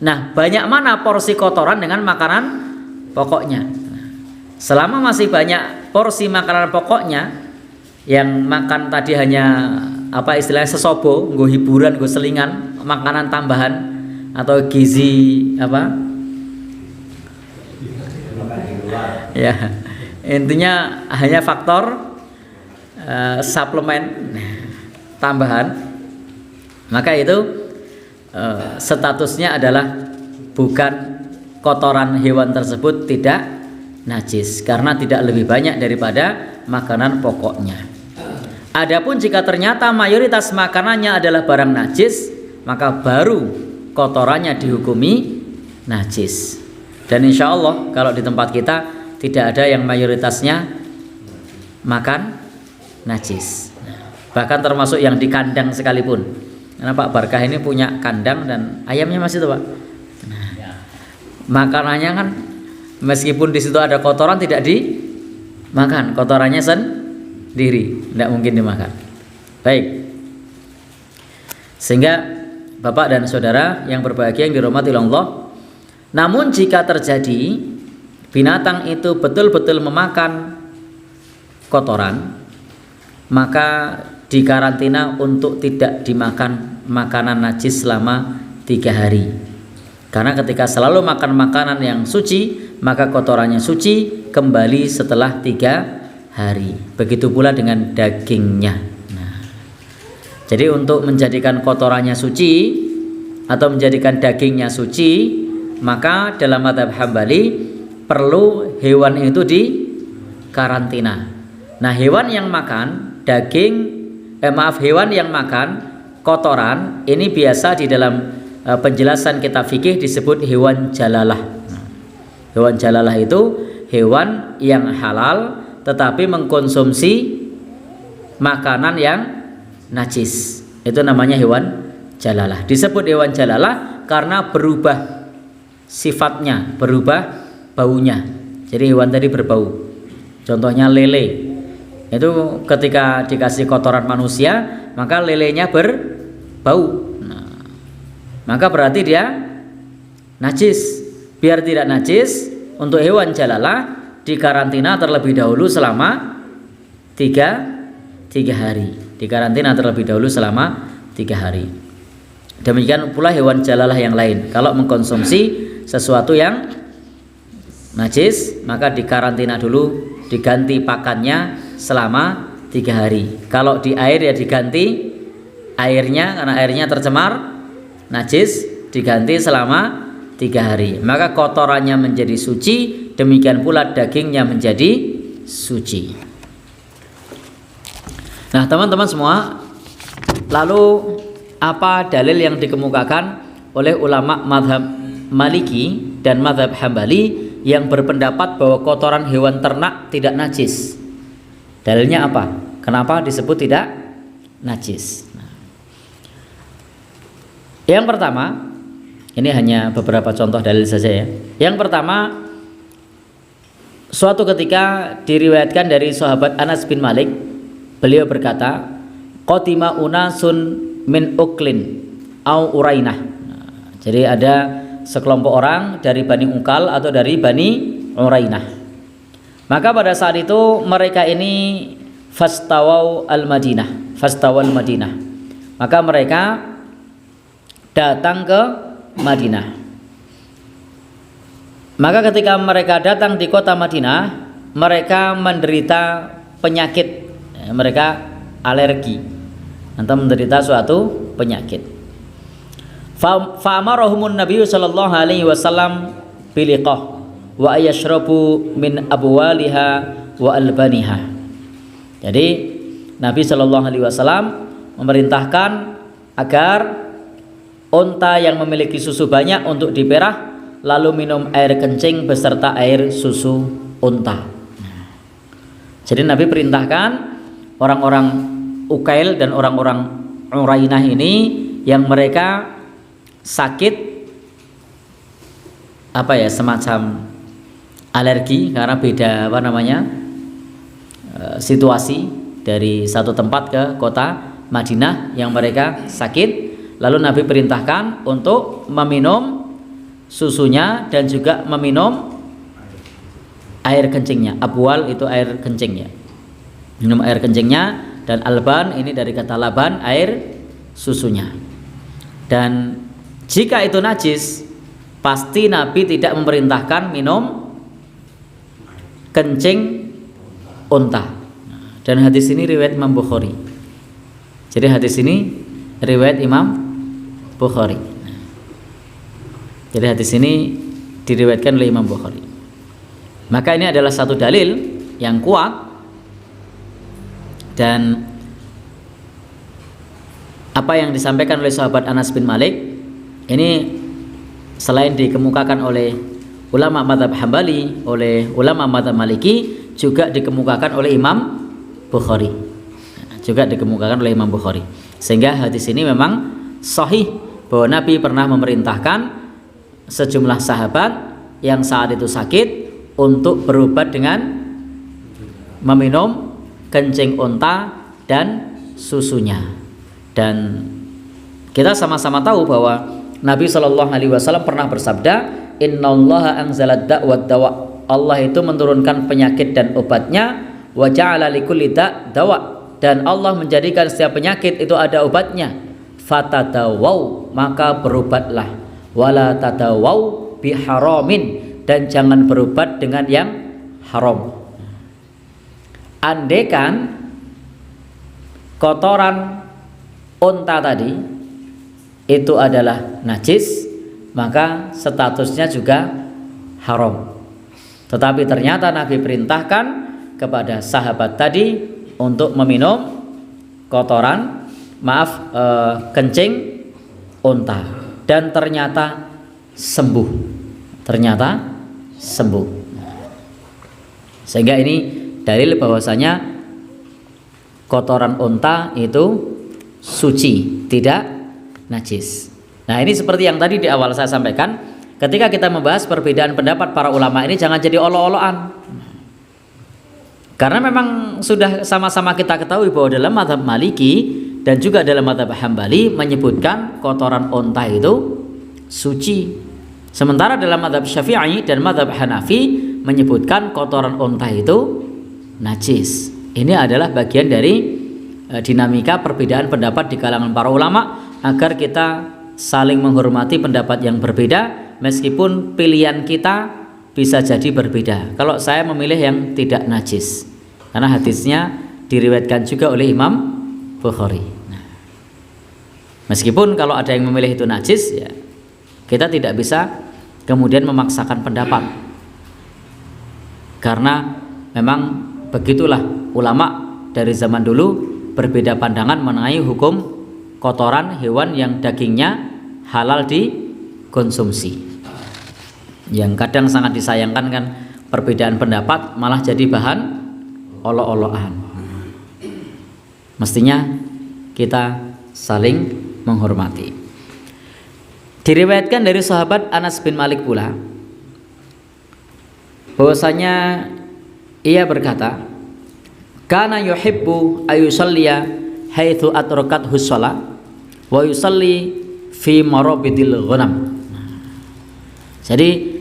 Nah, banyak mana porsi kotoran dengan makanan pokoknya? Selama masih banyak porsi makanan pokoknya, yang makan tadi hanya apa istilahnya sesobo, nggo hiburan, nggo selingan, makanan tambahan atau gizi apa? Ya, intinya hanya faktor suplemen tambahan, maka itu statusnya adalah bukan kotoran hewan tersebut tidak najis karena tidak lebih banyak daripada makanan pokoknya. Adapun jika ternyata mayoritas makanannya adalah barang najis, maka baru kotorannya dihukumi najis. Dan insya Allah kalau di tempat kita tidak ada yang mayoritasnya makan najis, bahkan termasuk yang di kandang sekalipun. Karena Pak Barkah ini punya kandang dan ayamnya masih itu Pak. Nah, makanannya kan meskipun di situ ada kotoran tidak dimakan, kotorannya sendiri, tidak mungkin dimakan. Baik. Sehingga Bapak dan Saudara yang berbahagia yang dirahmati Allah, namun jika terjadi binatang itu betul-betul memakan kotoran, maka dikarantina untuk tidak dimakan makanan najis selama 3 hari. Karena ketika selalu makan makanan yang suci, maka kotorannya suci kembali setelah 3 hari. Begitu pula dengan dagingnya. Nah, jadi untuk menjadikan kotorannya suci atau menjadikan dagingnya suci, maka dalam mazhab Hambali perlu hewan itu dikarantina. Nah, hewan yang makan hewan yang makan kotoran ini biasa di dalam penjelasan kitab fikih disebut hewan jalalah. Hewan jalalah itu hewan yang halal tetapi mengkonsumsi makanan yang najis. Itu namanya hewan jalalah. Disebut hewan jalalah karena berubah sifatnya, berubah baunya. Jadi hewan tadi berbau. Contohnya lele. Itu ketika dikasih kotoran manusia, maka lelenya berbau. Nah, maka berarti dia najis. Biar tidak najis, untuk hewan jalalah dikarantina terlebih dahulu selama 3 hari. Dikarantina terlebih dahulu selama 3 hari. Demikian pula hewan jalalah yang lain. Kalau mengkonsumsi sesuatu yang najis, maka dikarantina dulu, diganti pakannya selama 3 hari. Kalau di air ya diganti airnya, karena airnya tercemar najis, diganti selama 3 hari. Maka kotorannya menjadi suci, demikian pula dagingnya menjadi suci. Nah teman-teman semua, lalu apa dalil yang dikemukakan oleh ulama mazhab Maliki dan mazhab Hambali yang berpendapat bahwa kotoran hewan ternak tidak najis? Dalilnya apa? Kenapa disebut tidak najis? Nah, yang pertama, ini hanya beberapa contoh dalil saja ya. Yang pertama, suatu ketika diriwayatkan dari sahabat Anas bin Malik, beliau berkata, "Qatima unasun min Uklin au Urainah." Nah, jadi ada sekelompok orang dari Bani Ungkal atau dari Bani Urainah. Maka pada saat itu mereka ini fastawal Madinah. Maka mereka datang ke Madinah. Maka ketika mereka datang di kota Madinah, mereka menderita penyakit, mereka alergi atau menderita suatu penyakit. Fa'amarahumun Nabi sallallahu alaihi wasallam biliqah wa ayashrabu min abwaliha wa albaniha. Jadi Nabi sallallahu alaihi wasallam memerintahkan agar unta yang memiliki susu banyak untuk diperah, lalu minum air kencing beserta air susu unta. Jadi Nabi perintahkan orang-orang Ukail dan orang-orang Urainah ini yang mereka sakit semacam alergi karena beda situasi dari satu tempat ke kota Madinah yang mereka sakit, lalu Nabi perintahkan untuk meminum susunya dan juga meminum air kencingnya. Abwal itu air kencingnya, minum air kencingnya, dan alban ini dari kata laban, air susunya. Dan jika itu najis, pasti Nabi tidak memerintahkan minum kencing unta. Dan hadis ini riwayat Imam Bukhari. Jadi hadis ini riwayat Imam Bukhari. Jadi hadis ini diriwayatkan oleh Imam Bukhari. Maka ini adalah satu dalil yang kuat, dan apa yang disampaikan oleh sahabat Anas bin Malik ini selain dikemukakan oleh ulama mazhab Hambali, oleh ulama mazhab Maliki, juga dikemukakan oleh Imam Bukhari. Sehingga hadis ini memang sahih bahwa Nabi pernah memerintahkan sejumlah sahabat yang saat itu sakit untuk berobat dengan meminum kencing unta dan susunya. Dan kita sama-sama tahu bahwa Nabi Shallallahu Alaihi Wasallam pernah bersabda, Innallaha anzalad da'wad dawa. Allah itu menurunkan penyakit dan obatnya, wa ja'ala likulli dawa, dan Allah menjadikan setiap penyakit itu ada obatnya. Fatadawau, maka berobatlah. Wala tadawau biharamin, dan jangan berobat dengan yang haram. Andaikan kotoran unta tadi itu adalah najis, maka statusnya juga haram. Tetapi ternyata Nabi perintahkan kepada sahabat tadi untuk meminum kotoran, kencing unta, dan ternyata sembuh. Sehingga ini dalil bahwasanya kotoran unta itu suci, tidak najis. Nah, ini seperti yang tadi di awal saya sampaikan, ketika kita membahas perbedaan pendapat para ulama ini jangan jadi olo-oloan. Karena memang sudah sama-sama kita ketahui bahwa dalam mazhab Maliki dan juga dalam mazhab Hambali menyebutkan kotoran unta itu suci. Sementara dalam mazhab Syafi'i dan mazhab Hanafi menyebutkan kotoran unta itu najis. Ini adalah bagian dari dinamika perbedaan pendapat di kalangan para ulama agar kita saling menghormati pendapat yang berbeda, meskipun pilihan kita bisa jadi berbeda. Kalau saya memilih yang tidak najis, karena hadisnya diriwayatkan juga oleh Imam Bukhari. Meskipun kalau ada yang memilih itu najis, ya kita tidak bisa kemudian memaksakan pendapat, karena memang begitulah ulama dari zaman dulu berbeda pandangan mengenai hukum kotoran hewan yang dagingnya halal dikonsumsi. Yang kadang sangat disayangkan kan perbedaan pendapat malah jadi bahan olok-olokan. Mestinya kita saling menghormati. Diriwayatkan dari sahabat Anas bin Malik pula bahwasanya ia berkata, kana yuhibbu ayusalliya haitsu atrakathu shalah wa yusalli fi marabidil ghanam. Jadi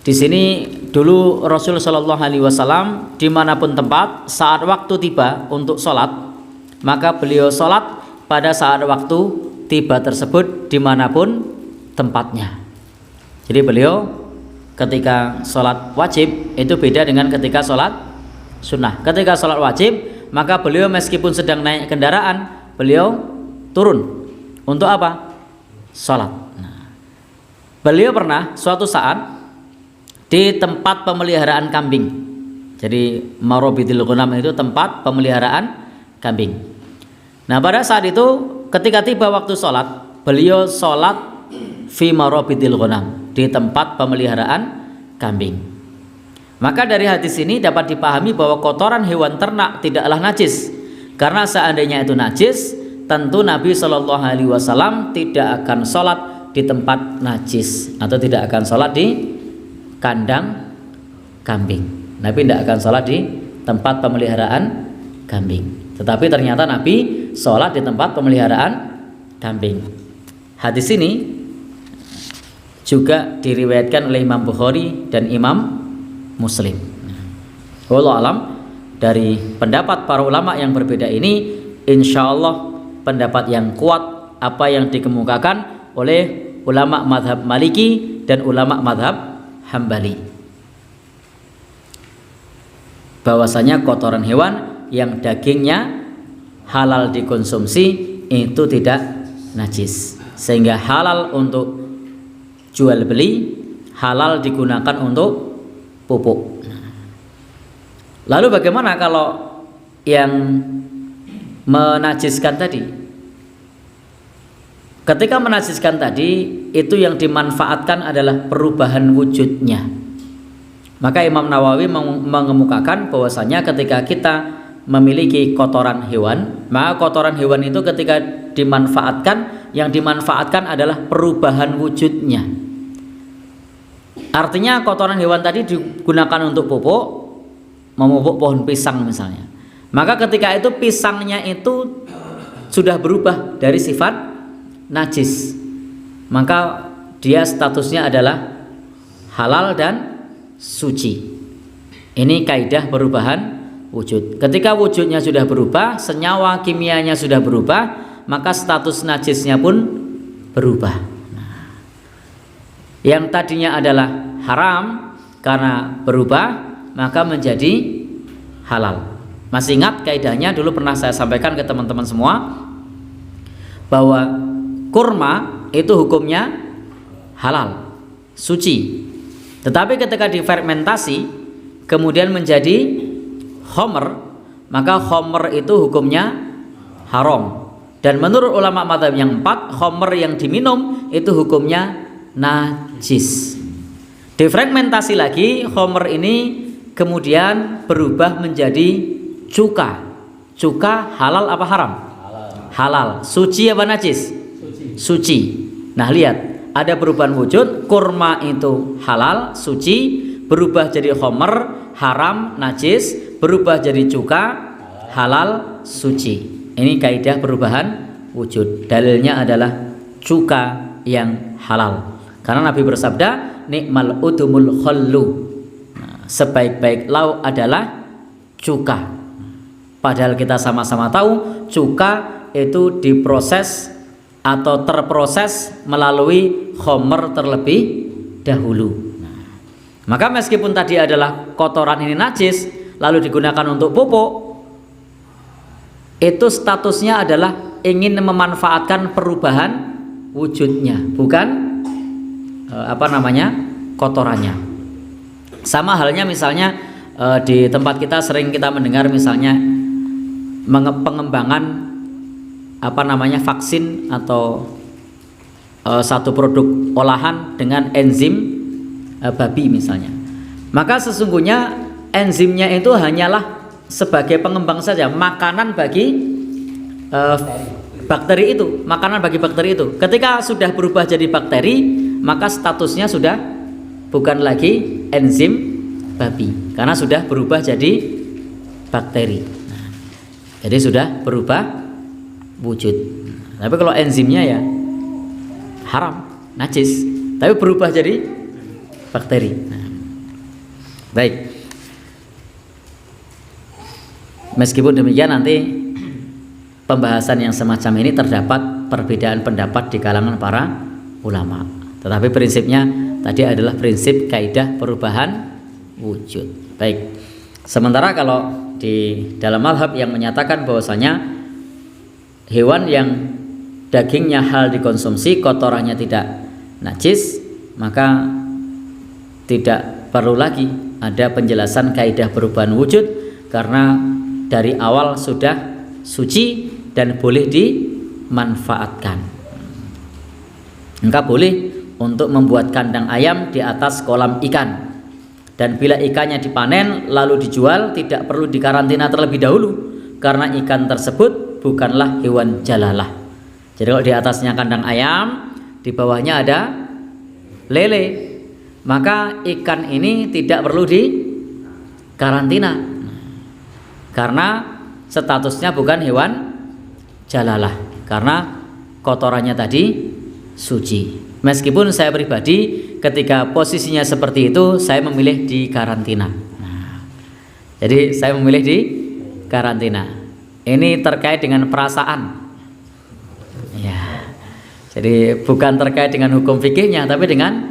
di sini dulu Rasul Shallallahu Alaihi Wasallam dimanapun tempat, saat waktu tiba untuk sholat, maka beliau sholat pada saat waktu tiba tersebut dimanapun tempatnya. Jadi beliau ketika sholat wajib itu beda dengan ketika sholat sunnah. Ketika sholat wajib, maka beliau meskipun sedang naik kendaraan, beliau turun untuk apa? Sholat. Nah, beliau pernah suatu saat di tempat pemeliharaan kambing. Jadi marabidil ghanam itu tempat pemeliharaan kambing. Nah, pada saat itu ketika tiba waktu sholat, beliau sholat fi marabidil ghanam, di tempat pemeliharaan kambing. Maka dari hadis ini dapat dipahami bahwa kotoran hewan ternak tidaklah najis. Karena seandainya itu najis, tentu Nabi Shallallahu Alaihi Wasallam tidak akan sholat di tempat najis atau tidak akan sholat di kandang kambing. Nabi tidak akan sholat di tempat pemeliharaan kambing. Tetapi ternyata Nabi sholat di tempat pemeliharaan kambing. Hadis ini juga diriwayatkan oleh Imam Bukhari dan Imam Muslim. Wallahu alam, dari pendapat para ulama yang berbeda ini, insya Allah pendapat yang kuat apa yang dikemukakan oleh ulama madhab Maliki dan ulama madhab Hambali, bahwasanya kotoran hewan yang dagingnya halal dikonsumsi itu tidak najis, sehingga halal untuk jual beli, halal digunakan untuk pupuk. Lalu bagaimana kalau yang menajiskan tadi? Ketika menajiskan tadi, itu yang dimanfaatkan adalah perubahan wujudnya. Maka Imam Nawawi mengemukakan bahwasanya ketika kita memiliki kotoran hewan, maka kotoran hewan itu ketika dimanfaatkan, yang dimanfaatkan adalah perubahan wujudnya. Artinya kotoran hewan tadi digunakan untuk pupuk, memupuk pohon pisang misalnya. Maka ketika itu pisangnya itu sudah berubah dari sifat najis, maka dia statusnya adalah halal dan suci. Ini kaidah perubahan wujud. Ketika wujudnya sudah berubah, senyawa kimianya sudah berubah, maka status najisnya pun berubah. Yang tadinya adalah haram karena berubah, maka menjadi halal. Masih ingat kaidahnya? Dulu pernah saya sampaikan ke teman-teman semua bahwa kurma itu hukumnya halal, suci. Tetapi ketika difermentasi kemudian menjadi khomer, maka khomer itu hukumnya haram. Dan menurut ulama mazhab yang 4, khomer yang diminum itu hukumnya najis. Difermentasi lagi, khomer ini kemudian berubah menjadi cuka. Cuka halal apa haram? Halal. Suci apa najis? Suci. Nah, lihat, ada perubahan wujud. Kurma itu halal, suci, berubah jadi khomer, haram, najis, berubah jadi cuka, halal, suci. Ini kaidah perubahan wujud. Dalilnya adalah cuka yang halal. Karena Nabi bersabda, nikmal udumul khallu. Sebaik-baik lauk adalah cuka. Padahal kita sama-sama tahu cuka itu diproses atau terproses melalui khomer terlebih dahulu. Maka meskipun tadi adalah kotoran ini najis lalu digunakan untuk pupuk, itu statusnya adalah ingin memanfaatkan perubahan wujudnya, bukan kotorannya. Sama halnya misalnya di tempat kita sering kita mendengar misalnya pengembangan vaksin atau satu produk olahan dengan enzim babi misalnya. Maka sesungguhnya enzimnya itu hanyalah sebagai pengembang saja, makanan bagi bakteri itu, makanan bagi bakteri itu. Ketika sudah berubah jadi bakteri, maka statusnya sudah bukan lagi enzim babi, karena sudah berubah jadi bakteri. Jadi sudah berubah wujud. Tapi kalau enzimnya ya haram, najis, tapi berubah jadi bakteri. Baik. Meskipun demikian, nanti pembahasan yang semacam ini terdapat perbedaan pendapat di kalangan para ulama. Tetapi prinsipnya tadi adalah prinsip kaidah perubahan wujud. Baik. Sementara kalau di dalam mazhab yang menyatakan bahwasanya hewan yang dagingnya halal dikonsumsi, kotorannya tidak najis, maka tidak perlu lagi ada penjelasan kaidah perubahan wujud, karena dari awal sudah suci dan boleh dimanfaatkan. Maka boleh untuk membuat kandang ayam di atas kolam ikan, dan bila ikannya dipanen lalu dijual tidak perlu dikarantina terlebih dahulu, karena ikan tersebut bukanlah hewan jalalah. Jadi kalau di atasnya kandang ayam, di bawahnya ada lele, maka ikan ini tidak perlu dikarantina karena statusnya bukan hewan jalalah, karena kotorannya tadi suci. Meskipun saya pribadi ketika posisinya seperti itu, saya memilih di karantina. Jadi saya memilih di karantina. Ini terkait dengan perasaan. Ya. Jadi bukan terkait dengan hukum fikihnya, tapi dengan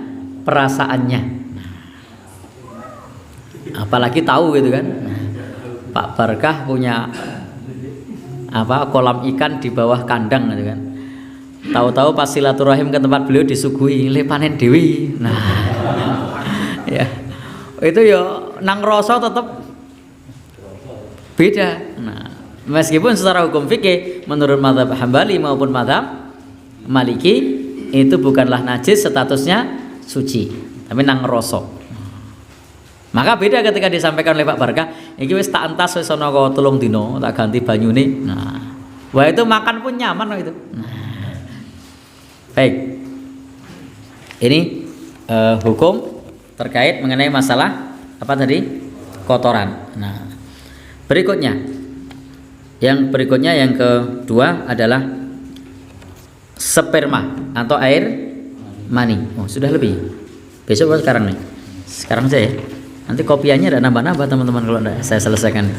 perasaannya. Apalagi tahu gitu kan. Pak Barkah punya kolam ikan di bawah kandang gitu kan. Tahu-tahu pas silaturahim ke tempat beliau disuguhi le panen dewi. Nah, ya itu ya nang rasa tetap beda. Nah, meskipun secara hukum fikih menurut mazhab Hambali maupun mazhab Maliki itu bukanlah najis, statusnya suci, tapi nang rasa. Maka beda ketika disampaikan oleh Pak Barkah, iki wis tak entas wis ana kok 3 dina, tak ganti banyune. Nah, wah itu makan pun nyaman loh itu. Nah, baik, ini hukum terkait mengenai masalah apa tadi, kotoran. Nah, yang berikutnya yang kedua adalah sperma atau air mani. Oh sudah lebih, besok atau sekarang nih? Sekarang saja ya. Nanti kopiannya ada nambah-nambah teman-teman kalau saya selesaikan.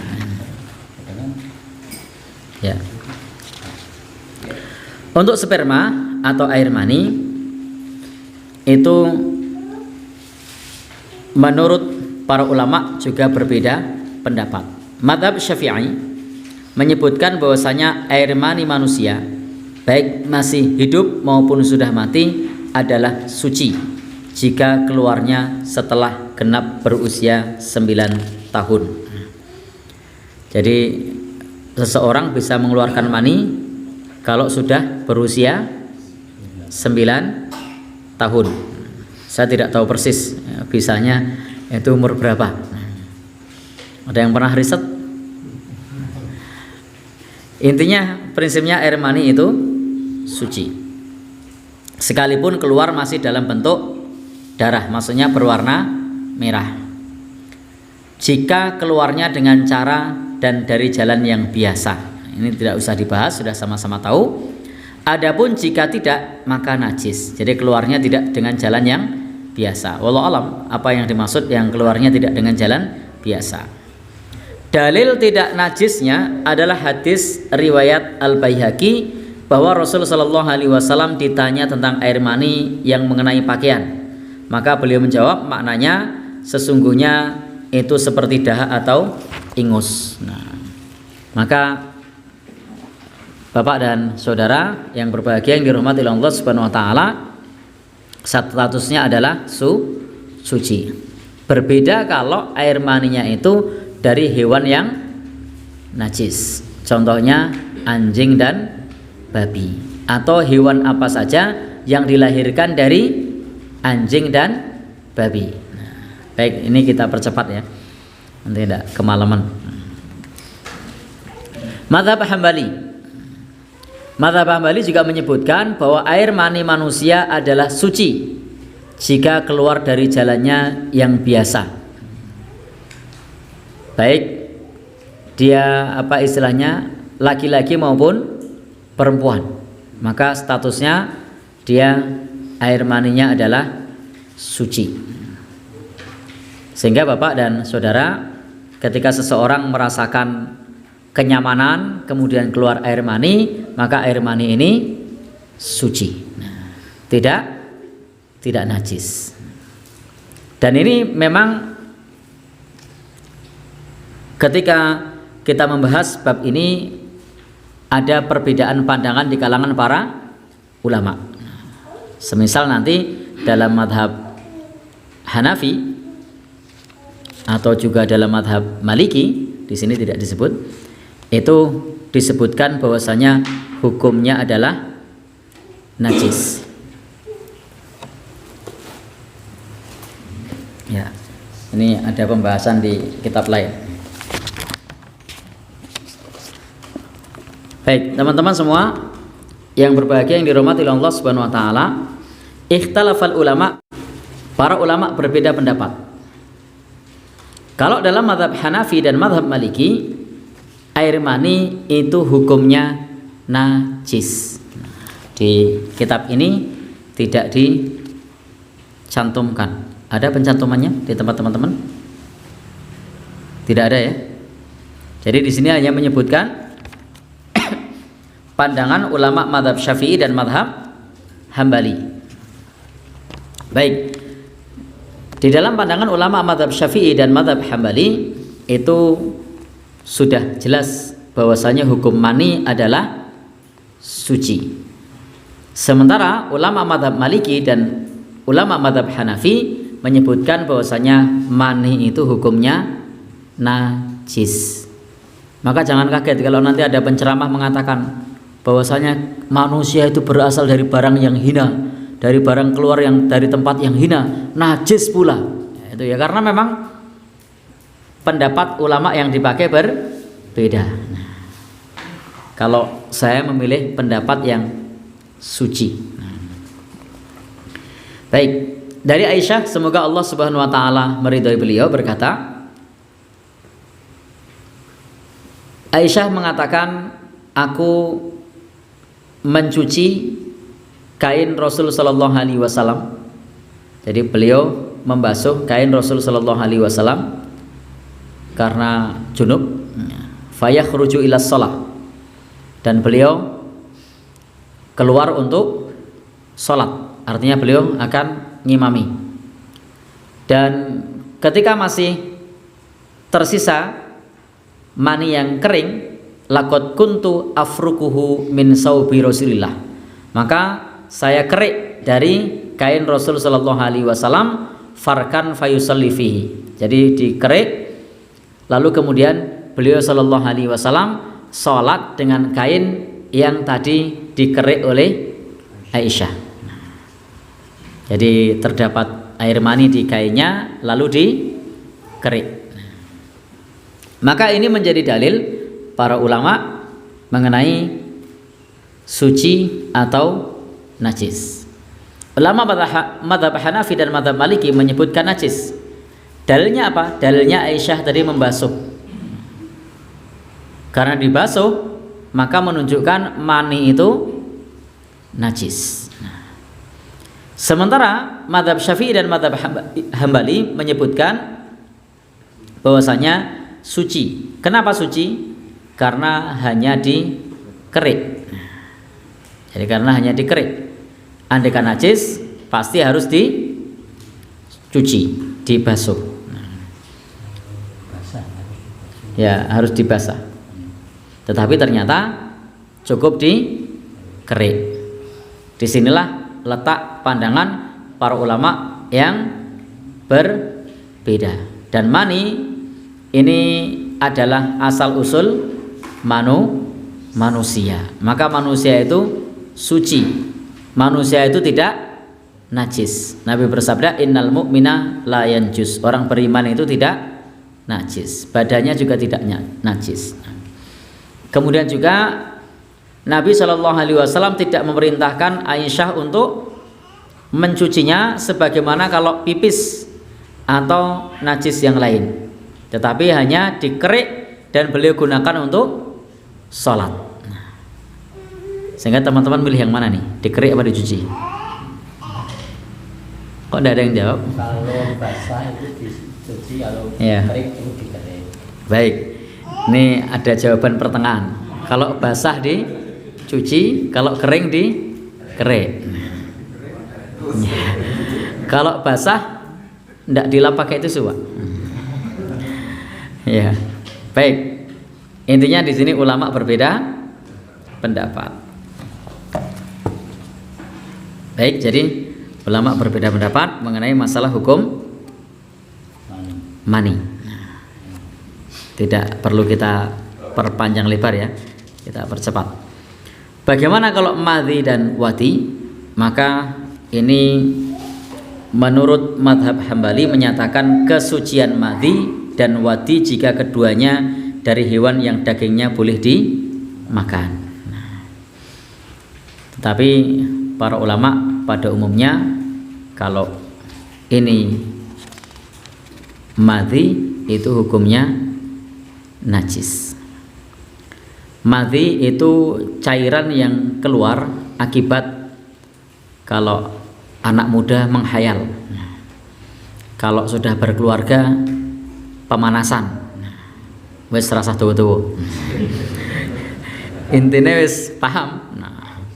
Ya. Untuk sperma atau air mani itu menurut para ulama juga berbeda pendapat. Mazhab Syafi'i menyebutkan bahwasanya air mani manusia baik masih hidup maupun sudah mati adalah suci jika keluarnya setelah genap berusia 9 tahun. Jadi seseorang bisa mengeluarkan mani kalau sudah berusia 9 tahun. Saya tidak tahu persis bisanya itu umur berapa. Ada yang pernah riset? Intinya prinsipnya air mani itu suci, sekalipun keluar masih dalam bentuk darah, maksudnya berwarna merah. Jika keluarnya dengan cara dan dari jalan yang biasa, ini tidak usah dibahas, sudah sama-sama tahu. Adapun jika tidak, maka najis. Jadi keluarnya tidak dengan jalan yang biasa. Wallahu alam apa yang dimaksud yang keluarnya tidak dengan jalan biasa. Dalil tidak najisnya adalah hadis riwayat Al-Baihaqi bahwa Rasulullah Shallallahu Alaihi Wasallam ditanya tentang air mani yang mengenai pakaian, maka beliau menjawab maknanya sesungguhnya itu seperti dahak atau ingus. Nah, maka Bapak dan saudara yang berbahagia yang dirahmati oleh Allah Subhanahu wa taala, statusnya adalah suci. Berbeda kalau air maninya itu dari hewan yang najis. Contohnya anjing dan babi, atau hewan apa saja yang dilahirkan dari anjing dan babi. Nah, baik, ini kita percepat ya, nanti tidak kemalaman. Mazhab Hambali juga menyebutkan bahwa air mani manusia adalah suci jika keluar dari jalannya yang biasa, baik dia apa istilahnya laki-laki maupun perempuan, maka statusnya dia air maninya adalah suci. Sehingga Bapak dan saudara, ketika seseorang merasakan kenyamanan kemudian keluar air mani, maka air mani ini suci, tidak najis. Dan ini memang ketika kita membahas bab ini ada perbedaan pandangan di kalangan para ulama. Semisal nanti dalam madhab Hanafi atau juga dalam madhab Maliki, di sini tidak disebut, itu disebutkan bahwasanya hukumnya adalah najis. Ya, ini ada pembahasan di kitab lain. Baik, teman-teman semua yang berbahagia yang dirahmati oleh Allah Subhanahu wa taala, ikhtalafal ulama, para ulama berbeda pendapat. Kalau dalam mazhab Hanafi dan mazhab Maliki, air mani itu hukumnya najis. Di kitab ini tidak dicantumkan. Ada pencantumannya di tempat teman-teman? Tidak ada ya. Jadi di sini hanya menyebutkan pandangan ulama mazhab Syafi'i dan mazhab Hambali. Baik. Di dalam pandangan ulama mazhab Syafi'i dan mazhab Hambali itu sudah jelas bahwasanya hukum mani adalah suci. Sementara ulama mazhab Maliki dan ulama mazhab Hanafi menyebutkan bahwasanya mani itu hukumnya najis. Maka jangan kaget kalau nanti ada penceramah mengatakan bahwasanya manusia itu berasal dari barang yang hina, dari barang keluar yang dari tempat yang hina, najis pula. Itu ya karena memang pendapat ulama yang dipakai berbeda. Kalau saya memilih pendapat yang suci. Baik, dari Aisyah, semoga Allah Subhanahu wa taala meridhai beliau, berkata, Aisyah mengatakan, aku mencuci kain Rasul sallallahu alaihi wasallam. Jadi beliau membasuh kain Rasul sallallahu alaihi wasallam karena junub, fayakhruju ila shalah, dan beliau keluar untuk sholat, artinya beliau akan ngimami. Dan ketika masih tersisa mani yang kering, laqad kuntu afrukuhu min saubi Rasulillah, maka saya kerik dari kain Rasul sallallahu alaihi wasallam, farkan fayusalli fihi. Jadi dikerik, lalu kemudian beliau sallallahu alaihi wasallam sholat dengan kain yang tadi dikerik oleh Aisyah. Jadi terdapat air mani di kainnya lalu dikerik. Maka ini menjadi dalil para ulama mengenai suci atau najis. Ulama mazhab Hanafi dan mazhab Maliki menyebutkan najis. Dalilnya apa? Dalilnya Aisyah tadi membasuh. Karena dibasuh maka menunjukkan mani itu najis. Sementara mazhab Syafi'i dan mazhab Hambali menyebutkan bahwasanya suci. Kenapa suci? Karena hanya dikerik. Jadi karena hanya dikerik. Andaikan najis pasti harus dicuci, dibasuh. Ya, harus dibasah. Tetapi ternyata cukup dikerik. Disinilah letak pandangan para ulama yang berbeda. Dan mani ini adalah asal usul manusia. Maka manusia itu suci. Manusia itu tidak najis. Nabi bersabda, innal mu'mina la yanjus. Orang beriman itu tidak najis. Badannya juga tidak najis. Kemudian juga Nabi SAW tidak memerintahkan Aisyah untuk mencucinya sebagaimana kalau pipis atau najis yang lain, tetapi hanya dikerik dan beliau gunakan untuk sholat. Sehingga teman-teman pilih yang mana nih? Dikerik apa dicuci? Kok tidak ada yang jawab? Kalau basah itu dicuci, kalau ya. kering itu dikerik. Baik, ini ada jawaban pertengahan. Kalau basah dicuci, kalau kering dikerik. Kalau basah tidak dilap pakai tisu, Pak. Ya, baik. Intinya di sini ulama berbeda pendapat. Baik, jadi ulama berbeda pendapat mengenai masalah hukum mani. Tidak perlu kita perpanjang lebar ya, kita percepat. Bagaimana kalau madhi dan wadi? Maka ini menurut madhab Hambali menyatakan kesucian madhi dan wadi jika keduanya dari hewan yang dagingnya boleh dimakan. Tetapi para ulama pada umumnya kalau ini madhi itu hukumnya najis. Madhi itu cairan yang keluar akibat kalau anak muda menghayal. Kalau sudah berkeluarga pemanasan. Wis rasa tuwa-tuwa. Intinya wis paham. Nah,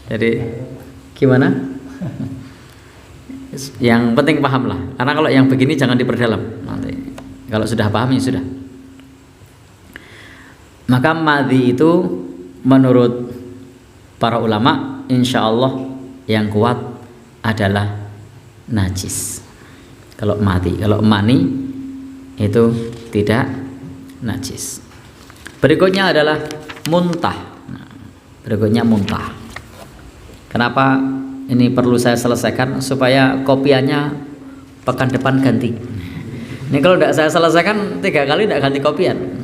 jadi gimana? Yang penting paham lah. Karena kalau yang begini jangan diperdalam. Nanti kalau sudah paham ya sudah. Maka madhi itu menurut para ulama insya Allah yang kuat adalah najis. Kalau madhi, kalau mani itu tidak najis. Berikutnya adalah muntah. Berikutnya muntah. Kenapa ini perlu saya selesaikan supaya kopiannya pekan depan ganti. Ini kalau tidak saya selesaikan 3 kali tidak ganti kopian.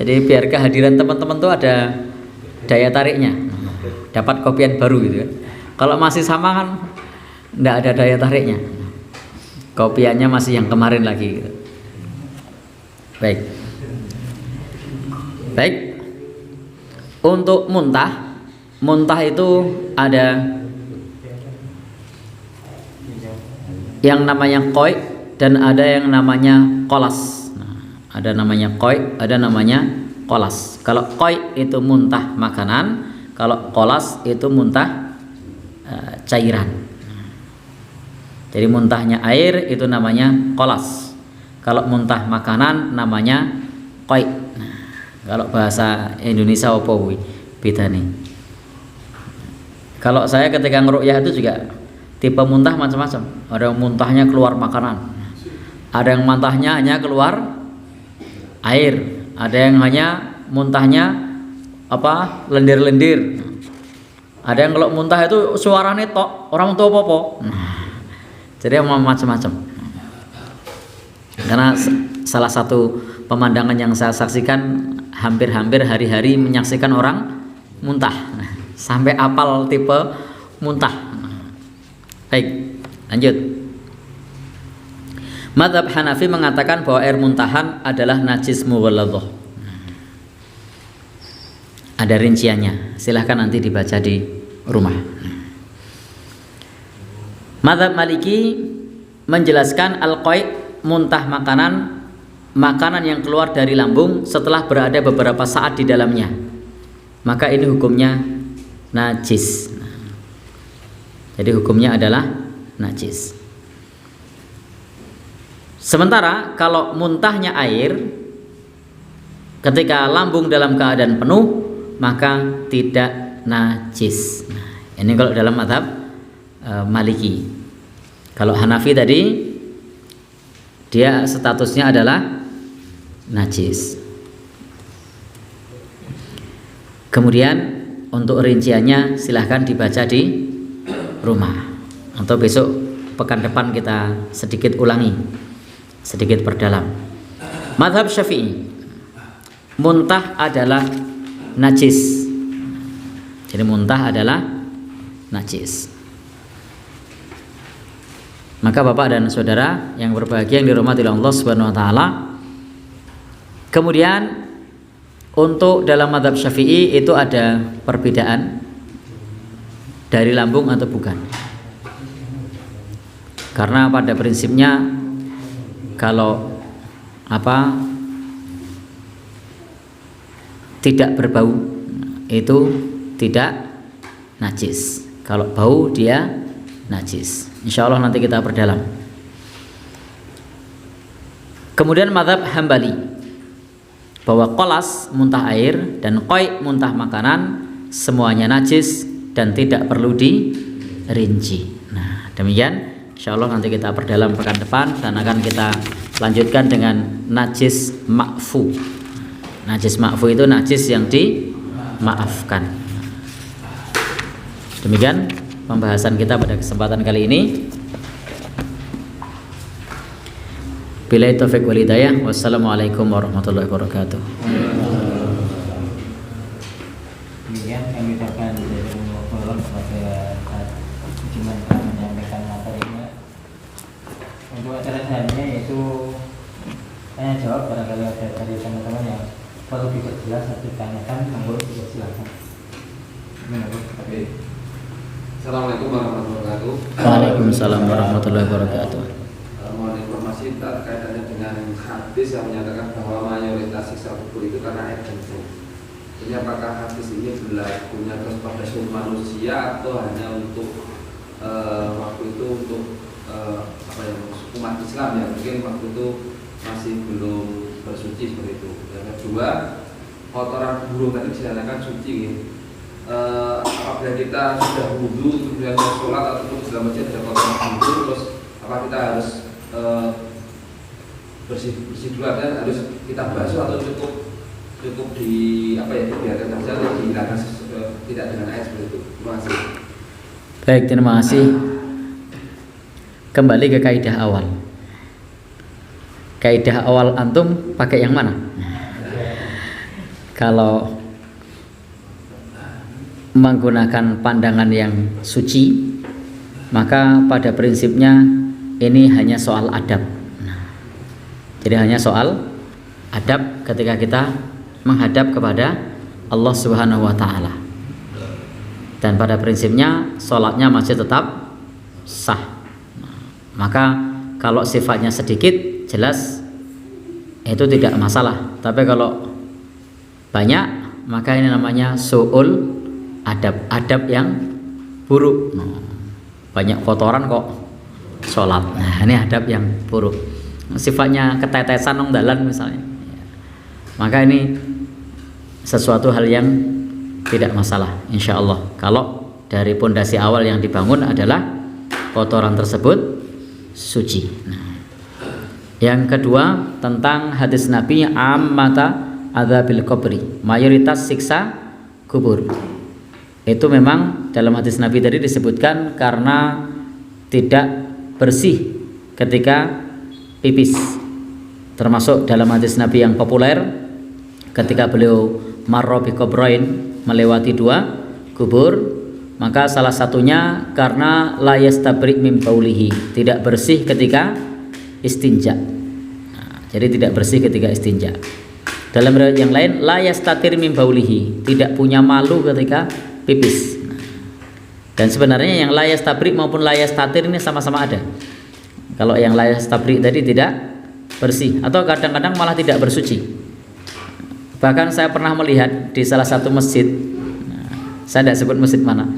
Jadi biar kehadiran teman-teman tuh ada daya tariknya, dapat kopian baru gitu kan. Kalau masih sama kan tidak ada daya tariknya, kopiannya masih yang kemarin lagi gitu. Baik. Untuk muntah itu ada yang namanya koi dan ada yang namanya kolas. Ada namanya koi, ada namanya kolas. Kalau koi itu muntah makanan, kalau kolas itu muntah cairan. Jadi muntahnya air itu namanya kolas. Kalau muntah makanan namanya koi. Kalau bahasa Indonesia apa kuwi bedane? Kalau saya ketika ngeruqyah itu juga tipe muntah macam-macam. Ada yang muntahnya keluar makanan. Ada yang muntahnya hanya keluar air, ada yang hanya muntahnya lendir-lendir. Ada yang kalau muntah itu suaranya tok, orang tua popo. Jadi macam-macam. Karena salah satu pemandangan yang saya saksikan hampir-hampir hari-hari menyaksikan orang muntah. Sampai apal tipe muntah. Baik, lanjut. Mazhab Hanafi mengatakan bahwa air muntahan adalah najis mughalladzah. Ada rinciannya, silahkan nanti dibaca di rumah. Mazhab Maliki menjelaskan al-qai' muntah makanan yang keluar dari lambung setelah berada beberapa saat di dalamnya. Maka ini hukumnya najis. Jadi hukumnya adalah najis. Sementara kalau muntahnya air ketika lambung dalam keadaan penuh maka tidak najis. Ini kalau dalam mazhab Maliki. Kalau Hanafi tadi dia statusnya adalah najis. Kemudian untuk rinciannya silahkan dibaca di rumah atau besok pekan depan kita sedikit ulangi, sedikit perdalam. Mazhab Syafi'i, muntah adalah najis. Jadi muntah adalah najis. Maka Bapak dan Saudara yang berbahagia yang dirahmati Allah Subhanahu wa taala, kemudian untuk dalam mazhab Syafi'i itu ada perbedaan dari lambung atau bukan. Karena pada prinsipnya kalau tidak berbau itu tidak najis. Kalau bau dia najis. Insya Allah nanti kita perdalam. Kemudian mazhab Hambali bahwa kolas muntah air dan qai muntah makanan semuanya najis dan tidak perlu rinci. Nah, demikian insyaallah nanti kita perdalam pekan depan dan akan kita lanjutkan dengan najis ma'fu. Najis ma'fu itu najis yang dimaafkan. Demikian pembahasan kita pada kesempatan kali ini. Billahi taufiq wal hidayah. Wassalamualaikum warahmatullahi wabarakatuh. Demikian kami ucapkan jazakumullah kepada Juman telah menyampaikan materinya. Untuk acara selanjutnya yaitu tanya jawab, barangkali ada dari teman-teman yang perlu diperjelas atau ditanyakan, monggo silakan. Assalamualaikum warahmatullahi wabarakatuh. Waalaikumsalam warahmatullahi wabarakatuh. Mohon informasi terkaitannya dengan hadis yang menyatakan bahwa mayoritas siksa kubur itu karena air kencing. Ini apakah hadis ini berlakunya terus pada seluruh manusia atau hanya untuk waktu itu untuk umat Islam ya, mungkin waktu itu masih belum bersuci seperti itu. Yang kedua, kotoran burung tadi dinyatakan suci. Apabila kita sudah wudhu kemudian sholat ataupun dalam masjid ada kotoran burung, terus apa kita harus bersih dulu, kan harus kita basuh atau cukup dibiarkan saja atau dihilangkan tidak dengan air seperti itu. Terima kasih. Baik, terima kasih. Kembali ke kaidah awal. Kaidah awal antum pakai yang mana? Kalau menggunakan pandangan yang suci, maka pada prinsipnya ini hanya soal adab. Jadi hanya soal adab ketika kita menghadap kepada Allah Subhanahu wa taala. Dan pada prinsipnya sholatnya masih tetap sah. Maka kalau sifatnya sedikit jelas itu tidak masalah. Tapi kalau banyak maka ini namanya su'ul adab, adab yang buruk. Banyak kotoran kok sholat. Nah, ini adab yang buruk. Sifatnya ketetesan nang dalan misalnya. Maka ini sesuatu hal yang tidak masalah insyaallah. Kalau dari pondasi awal yang dibangun adalah kotoran tersebut suci. Nah, yang kedua tentang hadis Nabi ammata adzabil qabri, mayoritas siksa kubur. Itu memang dalam hadis Nabi tadi disebutkan karena tidak bersih ketika pipis. Termasuk dalam hadis Nabi yang populer ketika beliau marra bi qabrain, melewati dua kubur, maka salah satunya karena la yastabri min baulihi, tidak bersih ketika istinja. Nah, jadi tidak bersih ketika istinja. Dalam riwayat yang lain la yastatir min baulihi, tidak punya malu ketika pipis. Nah, dan sebenarnya yang la yastabri maupun la yastatir ini sama-sama ada. Kalau yang la yastabri tadi tidak bersih atau kadang-kadang malah tidak bersuci. Bahkan saya pernah melihat di salah satu masjid, saya tidak sebut masjid mana,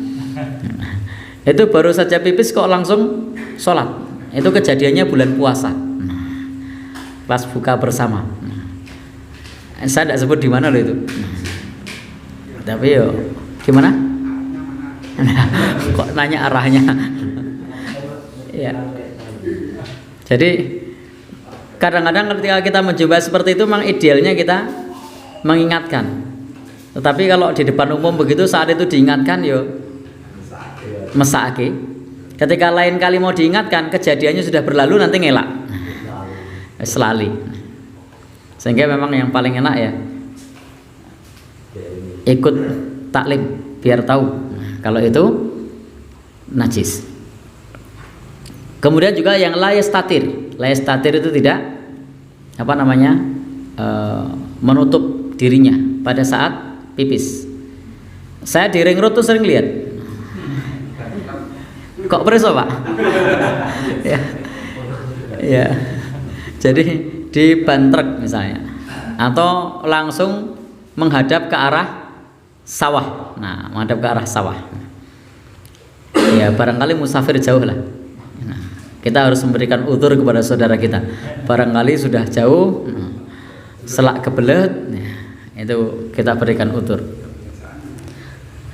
itu baru saja pipis kok langsung sholat. Itu kejadiannya bulan puasa, pas buka bersama. Saya tidak sebut di mana loh itu. Tapi yo gimana? Kok nanya arahnya? Ya. Jadi kadang-kadang ketika kita mencoba seperti itu, memang idealnya kita mengingatkan. Tetapi kalau di depan umum begitu, saat itu diingatkan yo mesake. Ketika lain kali mau diingatkan, kejadiannya sudah berlalu, nanti ngelak selali. Sehingga memang yang paling enak ya ikut taklim biar tahu kalau itu najis. Kemudian juga yang la yastatir itu tidak menutup dirinya pada saat pipis. Saya di ring road tuh sering lihat. Kok preso Pak? Ya. Ya. Jadi di ban truk misalnya, atau langsung menghadap ke arah sawah. Nah, menghadap ke arah sawah. Ya, barangkali musafir jauh lah. Nah, kita harus memberikan udzur kepada saudara kita. Barangkali sudah jauh, selak kebelet, itu kita berikan udzur.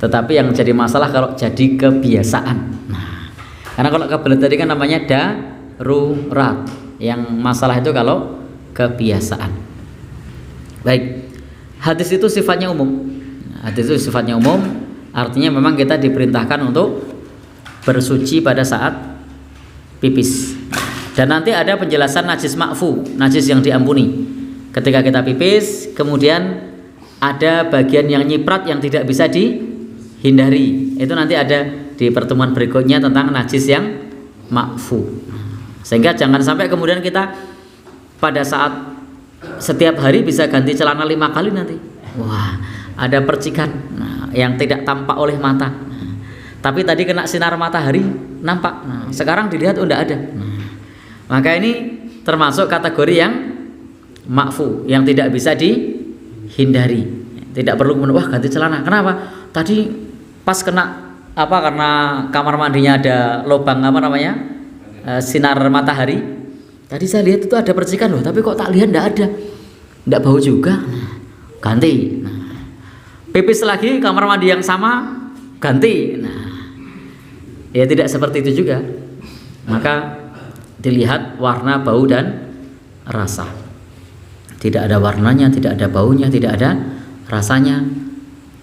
Tetapi yang jadi masalah kalau jadi kebiasaan. Nah, Karena kalau kebelet tadi kan namanya darurat. Yang masalah itu kalau kebiasaan. Baik. Hadis itu sifatnya umum. Hadis itu sifatnya umum, artinya memang kita diperintahkan untuk bersuci pada saat pipis. Dan nanti ada penjelasan najis ma'fu, najis yang diampuni. Ketika kita pipis, kemudian ada bagian yang nyiprat yang tidak bisa dihindari. Itu nanti ada di pertemuan berikutnya tentang najis yang ma'fu. Sehingga jangan sampai kemudian kita pada saat setiap hari bisa ganti celana 5 kali nanti. Wah, ada percikan yang tidak tampak oleh mata. Tapi tadi kena sinar matahari nampak. Sekarang dilihat udah ada. Maka ini termasuk kategori yang ma'fu, yang tidak bisa dihindari. Tidak perlu wah ganti celana. Kenapa? Tadi pas kena karena kamar mandinya ada lubang sinar matahari. Tadi saya lihat itu ada percikan loh, tapi kok tak lihat enggak ada. Enggak bau juga. Ganti. Pipis lagi kamar mandi yang sama, ganti. Ya tidak seperti itu juga. Maka dilihat warna, bau dan rasa. Tidak ada warnanya, tidak ada baunya, tidak ada rasanya,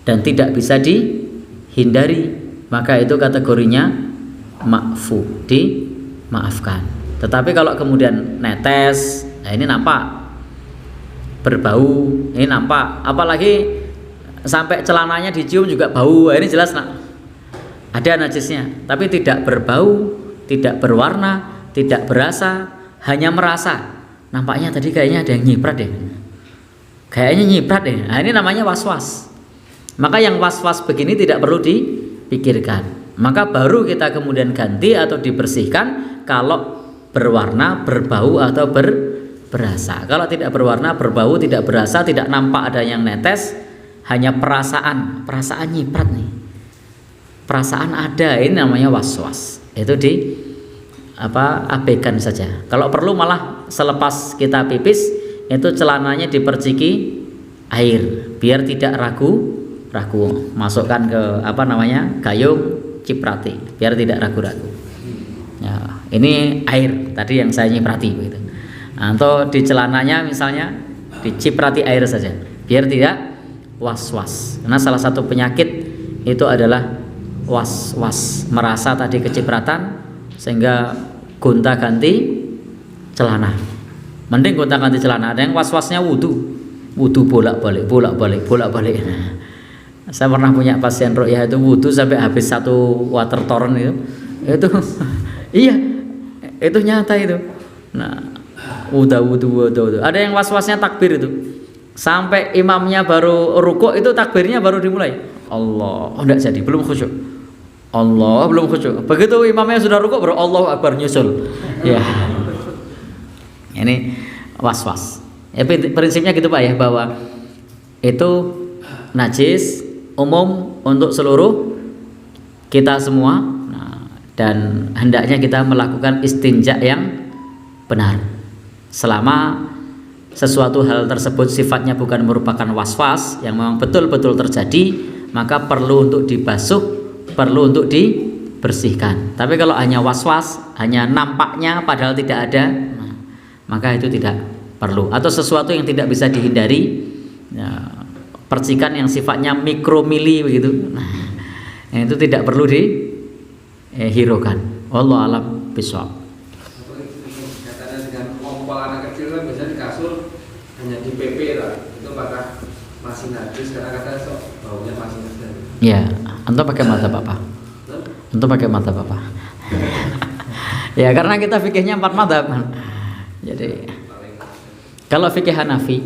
dan tidak bisa dihindari. Maka itu kategorinya ma'fu, dimaafkan. Tetapi kalau kemudian netes, ini nampak berbau, ini nampak, apalagi sampai celananya dicium juga bau, ini jelas ada najisnya. Tapi tidak berbau, tidak berwarna, tidak berasa, hanya merasa. Nampaknya tadi kayaknya ada yang nyiprat deh. Kayaknya nyiprat deh. Nah, ini namanya was-was. Maka yang was-was begini tidak perlu dipikirkan. Maka baru kita kemudian ganti atau dibersihkan kalau berwarna, berbau atau berasa. Kalau tidak berwarna, berbau, tidak berasa, tidak nampak ada yang netes, hanya perasaan nyiprat nih. Perasaan ada, ini namanya was-was. Itu abaikan saja. Kalau perlu malah selepas kita pipis itu celananya diperciki air biar tidak ragu. Masukkan ke gayung, ciprati biar tidak ragu-ragu. Ya, ini air tadi yang saya nyiprati begitu. Atau di celananya misalnya diciprati air saja biar tidak was-was. Karena salah satu penyakit itu adalah was-was, merasa tadi kecipratan sehingga gonta-ganti celana. Mending gonta-ganti celana. Ada yang was-wasnya wudu bolak-balik. Saya pernah punya pasien ruqyah itu wudu sampai habis 1 water torrent itu iya, itu nyata itu. Nah, wudu. Ada yang was-wasnya takbir itu. Sampai imamnya baru rukuk itu takbirnya baru dimulai. Allah, enggak jadi, belum khusyuk. Allah, belum khusyuk. Begitu imamnya sudah rukuk baru Allahu Akbar nyusul. Ya. Ini was-was. Ya, prinsipnya gitu Pak ya, bahwa itu najis umum untuk seluruh kita semua. Dan hendaknya kita melakukan istinja yang benar. Selama sesuatu hal tersebut sifatnya bukan merupakan was-was yang memang betul-betul terjadi, maka perlu untuk dibasuh, perlu untuk dibersihkan. Tapi kalau hanya was-was, hanya nampaknya padahal tidak ada, maka itu tidak perlu. Atau sesuatu yang tidak bisa dihindari, percikan yang sifatnya mikromili begitu, itu tidak perlu dihiraukan. Wallahu a'lam bishawab. Katanya dengan kompol anak kecil kan biasanya di kasur hanya di PP lah, itu apakah masih najis? Karena katanya baunya masih najis. Ya, antum pakai mata Bapak. Antum pakai mata Bapak. Ya, karena kita fikihnya 4 mazhab. Jadi kalau fikih Hanafi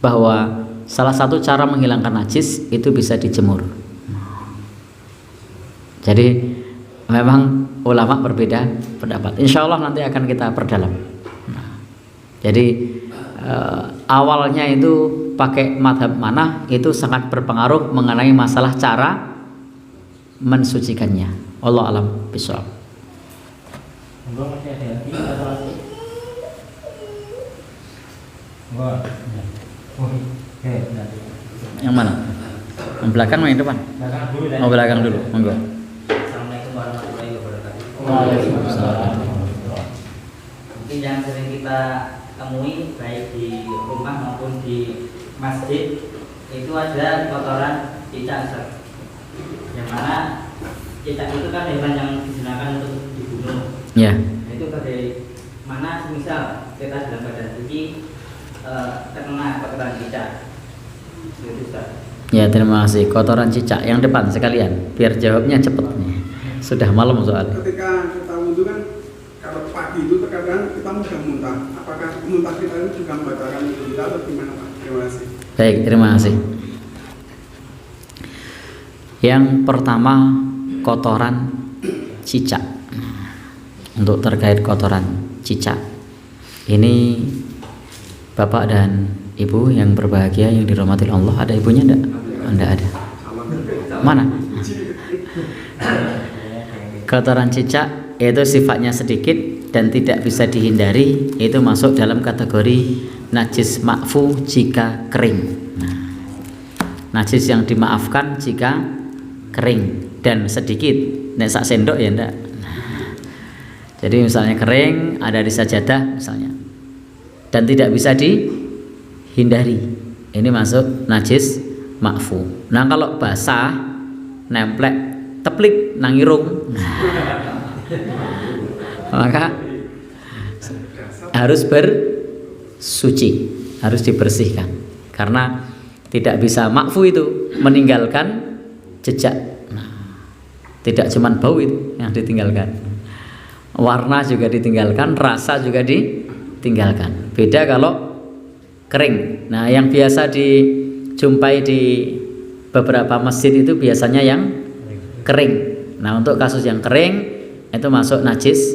bahwa salah satu cara menghilangkan najis itu bisa dijemur. Jadi memang ulama berbeda pendapat. Insya Allah nanti akan kita perdalam. Jadi awalnya itu pakai madhab mana itu sangat berpengaruh mengenai masalah cara mensucikannya. Allah alam bishawab. Yang mana? Yang belakang atau yang depan? Belakang dulu. Oh, belakang dulu. Monggo. Assalamualaikum warahmatullahi wabarakatuh. Waalaikumsalam. Mungkin yang sering kita temui baik di rumah maupun di masjid itu ada kotoran cicak, Ustaz. Yang mana cicak itu kan hewan yang digunakan untuk dibunuh. Ya. Nah, itu bagaimana misal kita dalam badan suci terkena kotoran cicak. Itu Ustaz. Ya, terima kasih. Kotoran cicak yang depan sekalian, biar jawabnya cepat nih. Sudah malam soalnya. Ketika kita wudhu kan, kalau pagi itu terkadang kita mudah muntah. Apakah muntah kita itu juga membatalkan wudhu kita atau gimana Pak? Terima kasih. Baik, terima kasih. Yang pertama, kotoran cicak. Untuk terkait kotoran cicak, ini Bapak dan Ibu yang berbahagia yang dirahmati Allah, ada ibunya enggak? Enggak ada. Mana? Kotoran cicak itu sifatnya sedikit dan tidak bisa dihindari, itu masuk dalam kategori najis ma'fu jika kering. Nah, najis yang dimaafkan jika kering dan sedikit, nek sak sendok ya enggak. Jadi misalnya kering ada di sajadah misalnya dan tidak bisa dihindari, ini masuk najis ma'fu. Nah kalau basah nemplek teplik nang irung maka harus bersuci, harus dibersihkan karena tidak bisa ma'fu itu meninggalkan jejak. Nah, tidak cuman bau itu yang ditinggalkan, warna juga ditinggalkan, rasa juga ditinggalkan. Beda kalau kering. Nah, yang biasa dijumpai di beberapa masjid itu biasanya yang kering. Nah, untuk kasus yang kering itu masuk najis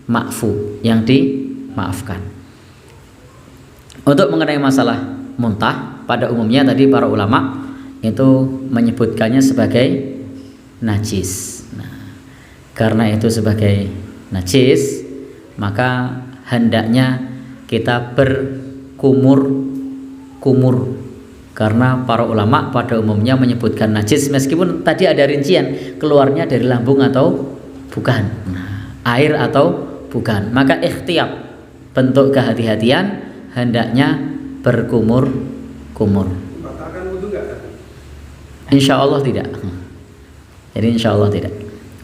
ma'fu, yang dimaafkan. Untuk mengenai masalah muntah, pada umumnya tadi para ulama itu menyebutkannya sebagai najis. Nah, karena itu sebagai najis, maka hendaknya kita berkumur karena para ulama pada umumnya menyebutkan najis meskipun tadi ada rincian keluarnya dari lambung atau bukan, nah, air atau bukan, maka ikhtiyat, bentuk kehati-hatian, hendaknya berkumur-kumur. Batalkan wudhu nggak? Insya Allah tidak. Jadi insya Allah tidak.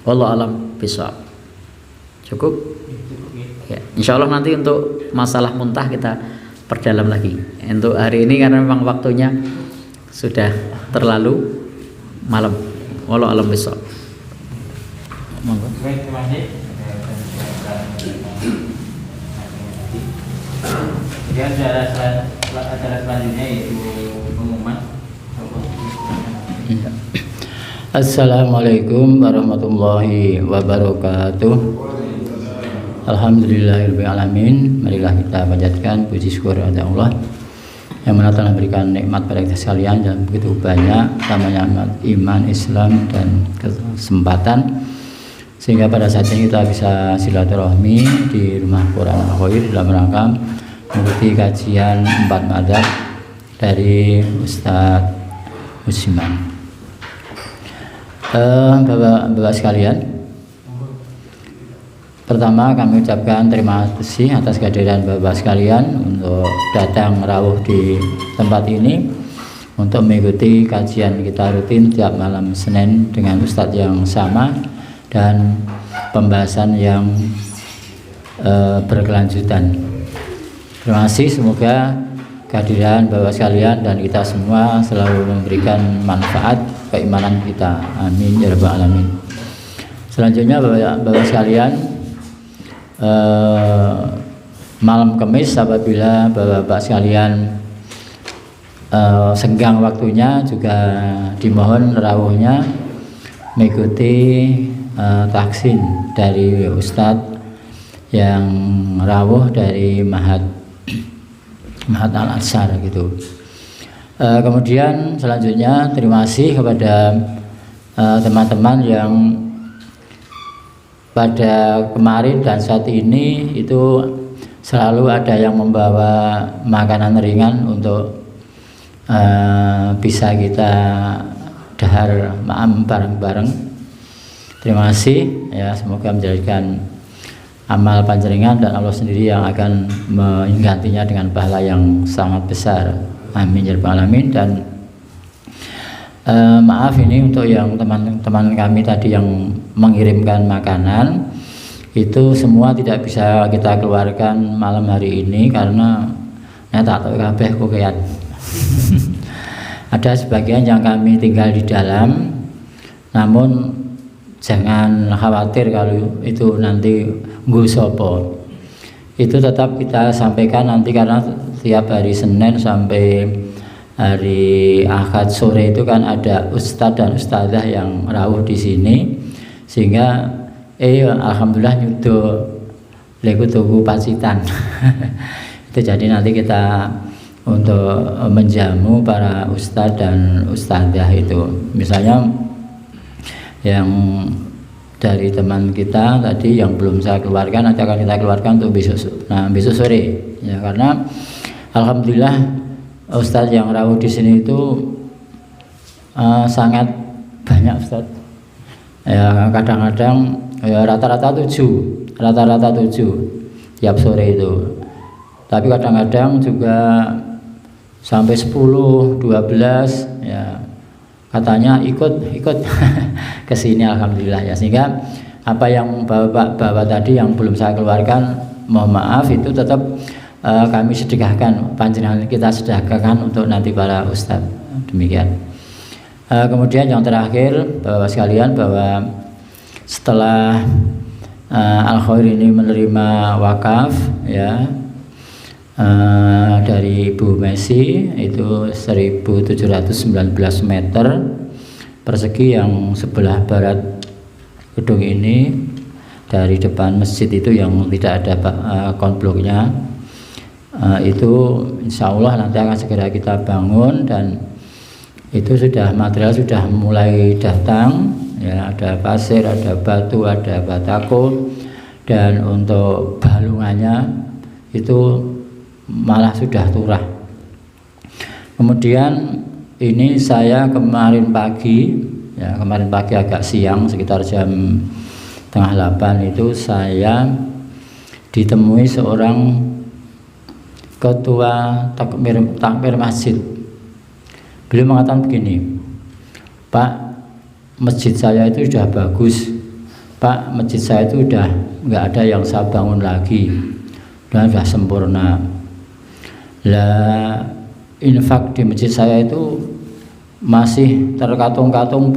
Wallahu alam bishawab. Cukup? Ya, insya Allah nanti untuk masalah muntah kita perdalam lagi. Untuk hari ini karena memang waktunya sudah terlalu malam. Wallahu alam bishawab. Monggo. Baik, terima kasih. Kemudian acara selanjutnya yaitu pengumuman. Assalamualaikum warahmatullahi wabarakatuh. Alhamdulillahirrahmanirrahim. Marilah kita panjatkan puji syukur kepada Allah yang mana telah memberikan nikmat pada kita sekalian dan begitu banyak, namanya iman, Islam dan kesempatan, sehingga pada saat ini kita bisa silaturahmi di rumah Quran Al-Khair dalam rangka mengikuti kajian 4 madzhab dari Ustadz Musliman. Bapak-bapak sekalian, pertama kami ucapkan terima kasih atas kehadiran bapak sekalian untuk datang rawuh di tempat ini untuk mengikuti kajian kita rutin tiap malam Senin dengan Ustadz yang sama dan pembahasan yang berkelanjutan. Terima kasih, semoga kehadiran bapak sekalian dan kita semua selalu memberikan manfaat keimanan kita. Amin ya rabbal alamin. Selanjutnya bapak sekalian, malam Kamis apabila bapak sekalian senggang waktunya juga dimohon rawuhnya mengikuti taksin dari Ustadz yang rawuh dari Mahat Al-Azhar gitu. Kemudian selanjutnya terima kasih kepada teman-teman yang pada kemarin dan saat ini itu selalu ada yang membawa makanan ringan untuk bisa kita dahar ma'am bareng-bareng. Terima kasih ya, semoga menjadikan amal panjenengan dan Allah sendiri yang akan menggantinya dengan pahala yang sangat besar. Amin ya rabbal alamin. Dan maaf ini untuk yang teman-teman kami tadi yang mengirimkan makanan, itu semua tidak bisa kita keluarkan malam hari ini karena tak tahu kabeh kokean. Ada sebagian yang kami tinggal di dalam, namun jangan khawatir kalau itu nanti nggosopo. Itu tetap kita sampaikan nanti, karena tiap hari Senin sampai hari Ahad sore itu kan ada ustadz dan ustadzah yang rawuh di sini, sehingga alhamdulillah nyudo leku tuku pacitan. Itu jadi nanti kita untuk menjamu para ustadz dan ustadzah itu, misalnya yang dari teman kita tadi yang belum saya keluarkan, nanti akan kita keluarkan untuk besok sore ya, karena alhamdulillah ustadz yang rawuh di sini itu sangat banyak ustadz ya, kadang-kadang ya rata-rata 7 tiap sore itu, tapi kadang-kadang juga sampai 10, 12 ya, katanya ikut ke sini alhamdulillah ya. Sehingga apa yang Bapak bawa tadi yang belum saya keluarkan, mohon maaf, itu tetap kami sedekahkan, panjenengan kita sedekahkan untuk nanti para ustadz. Demikian. Kemudian yang terakhir Bapak sekalian, bahwa setelah Al-Khair ini menerima wakaf ya dari Ibu Messi, itu 1719 meter persegi yang sebelah barat gedung ini, dari depan masjid itu yang tidak ada konbloknya, itu insya Allah nanti akan segera kita bangun, dan itu sudah material sudah mulai datang ya, ada pasir, ada batu, ada batako, dan untuk balungannya itu malah sudah turah. Kemudian ini saya kemarin pagi agak siang, sekitar jam 7:30 itu saya ditemui seorang ketua takmir masjid. Beliau mengatakan begini, Pak, masjid saya itu sudah bagus, Pak, masjid saya itu udah nggak ada yang saya bangun lagi, dan sudah sempurna. Lah infak di masjid saya itu masih terkatung-katung puluhan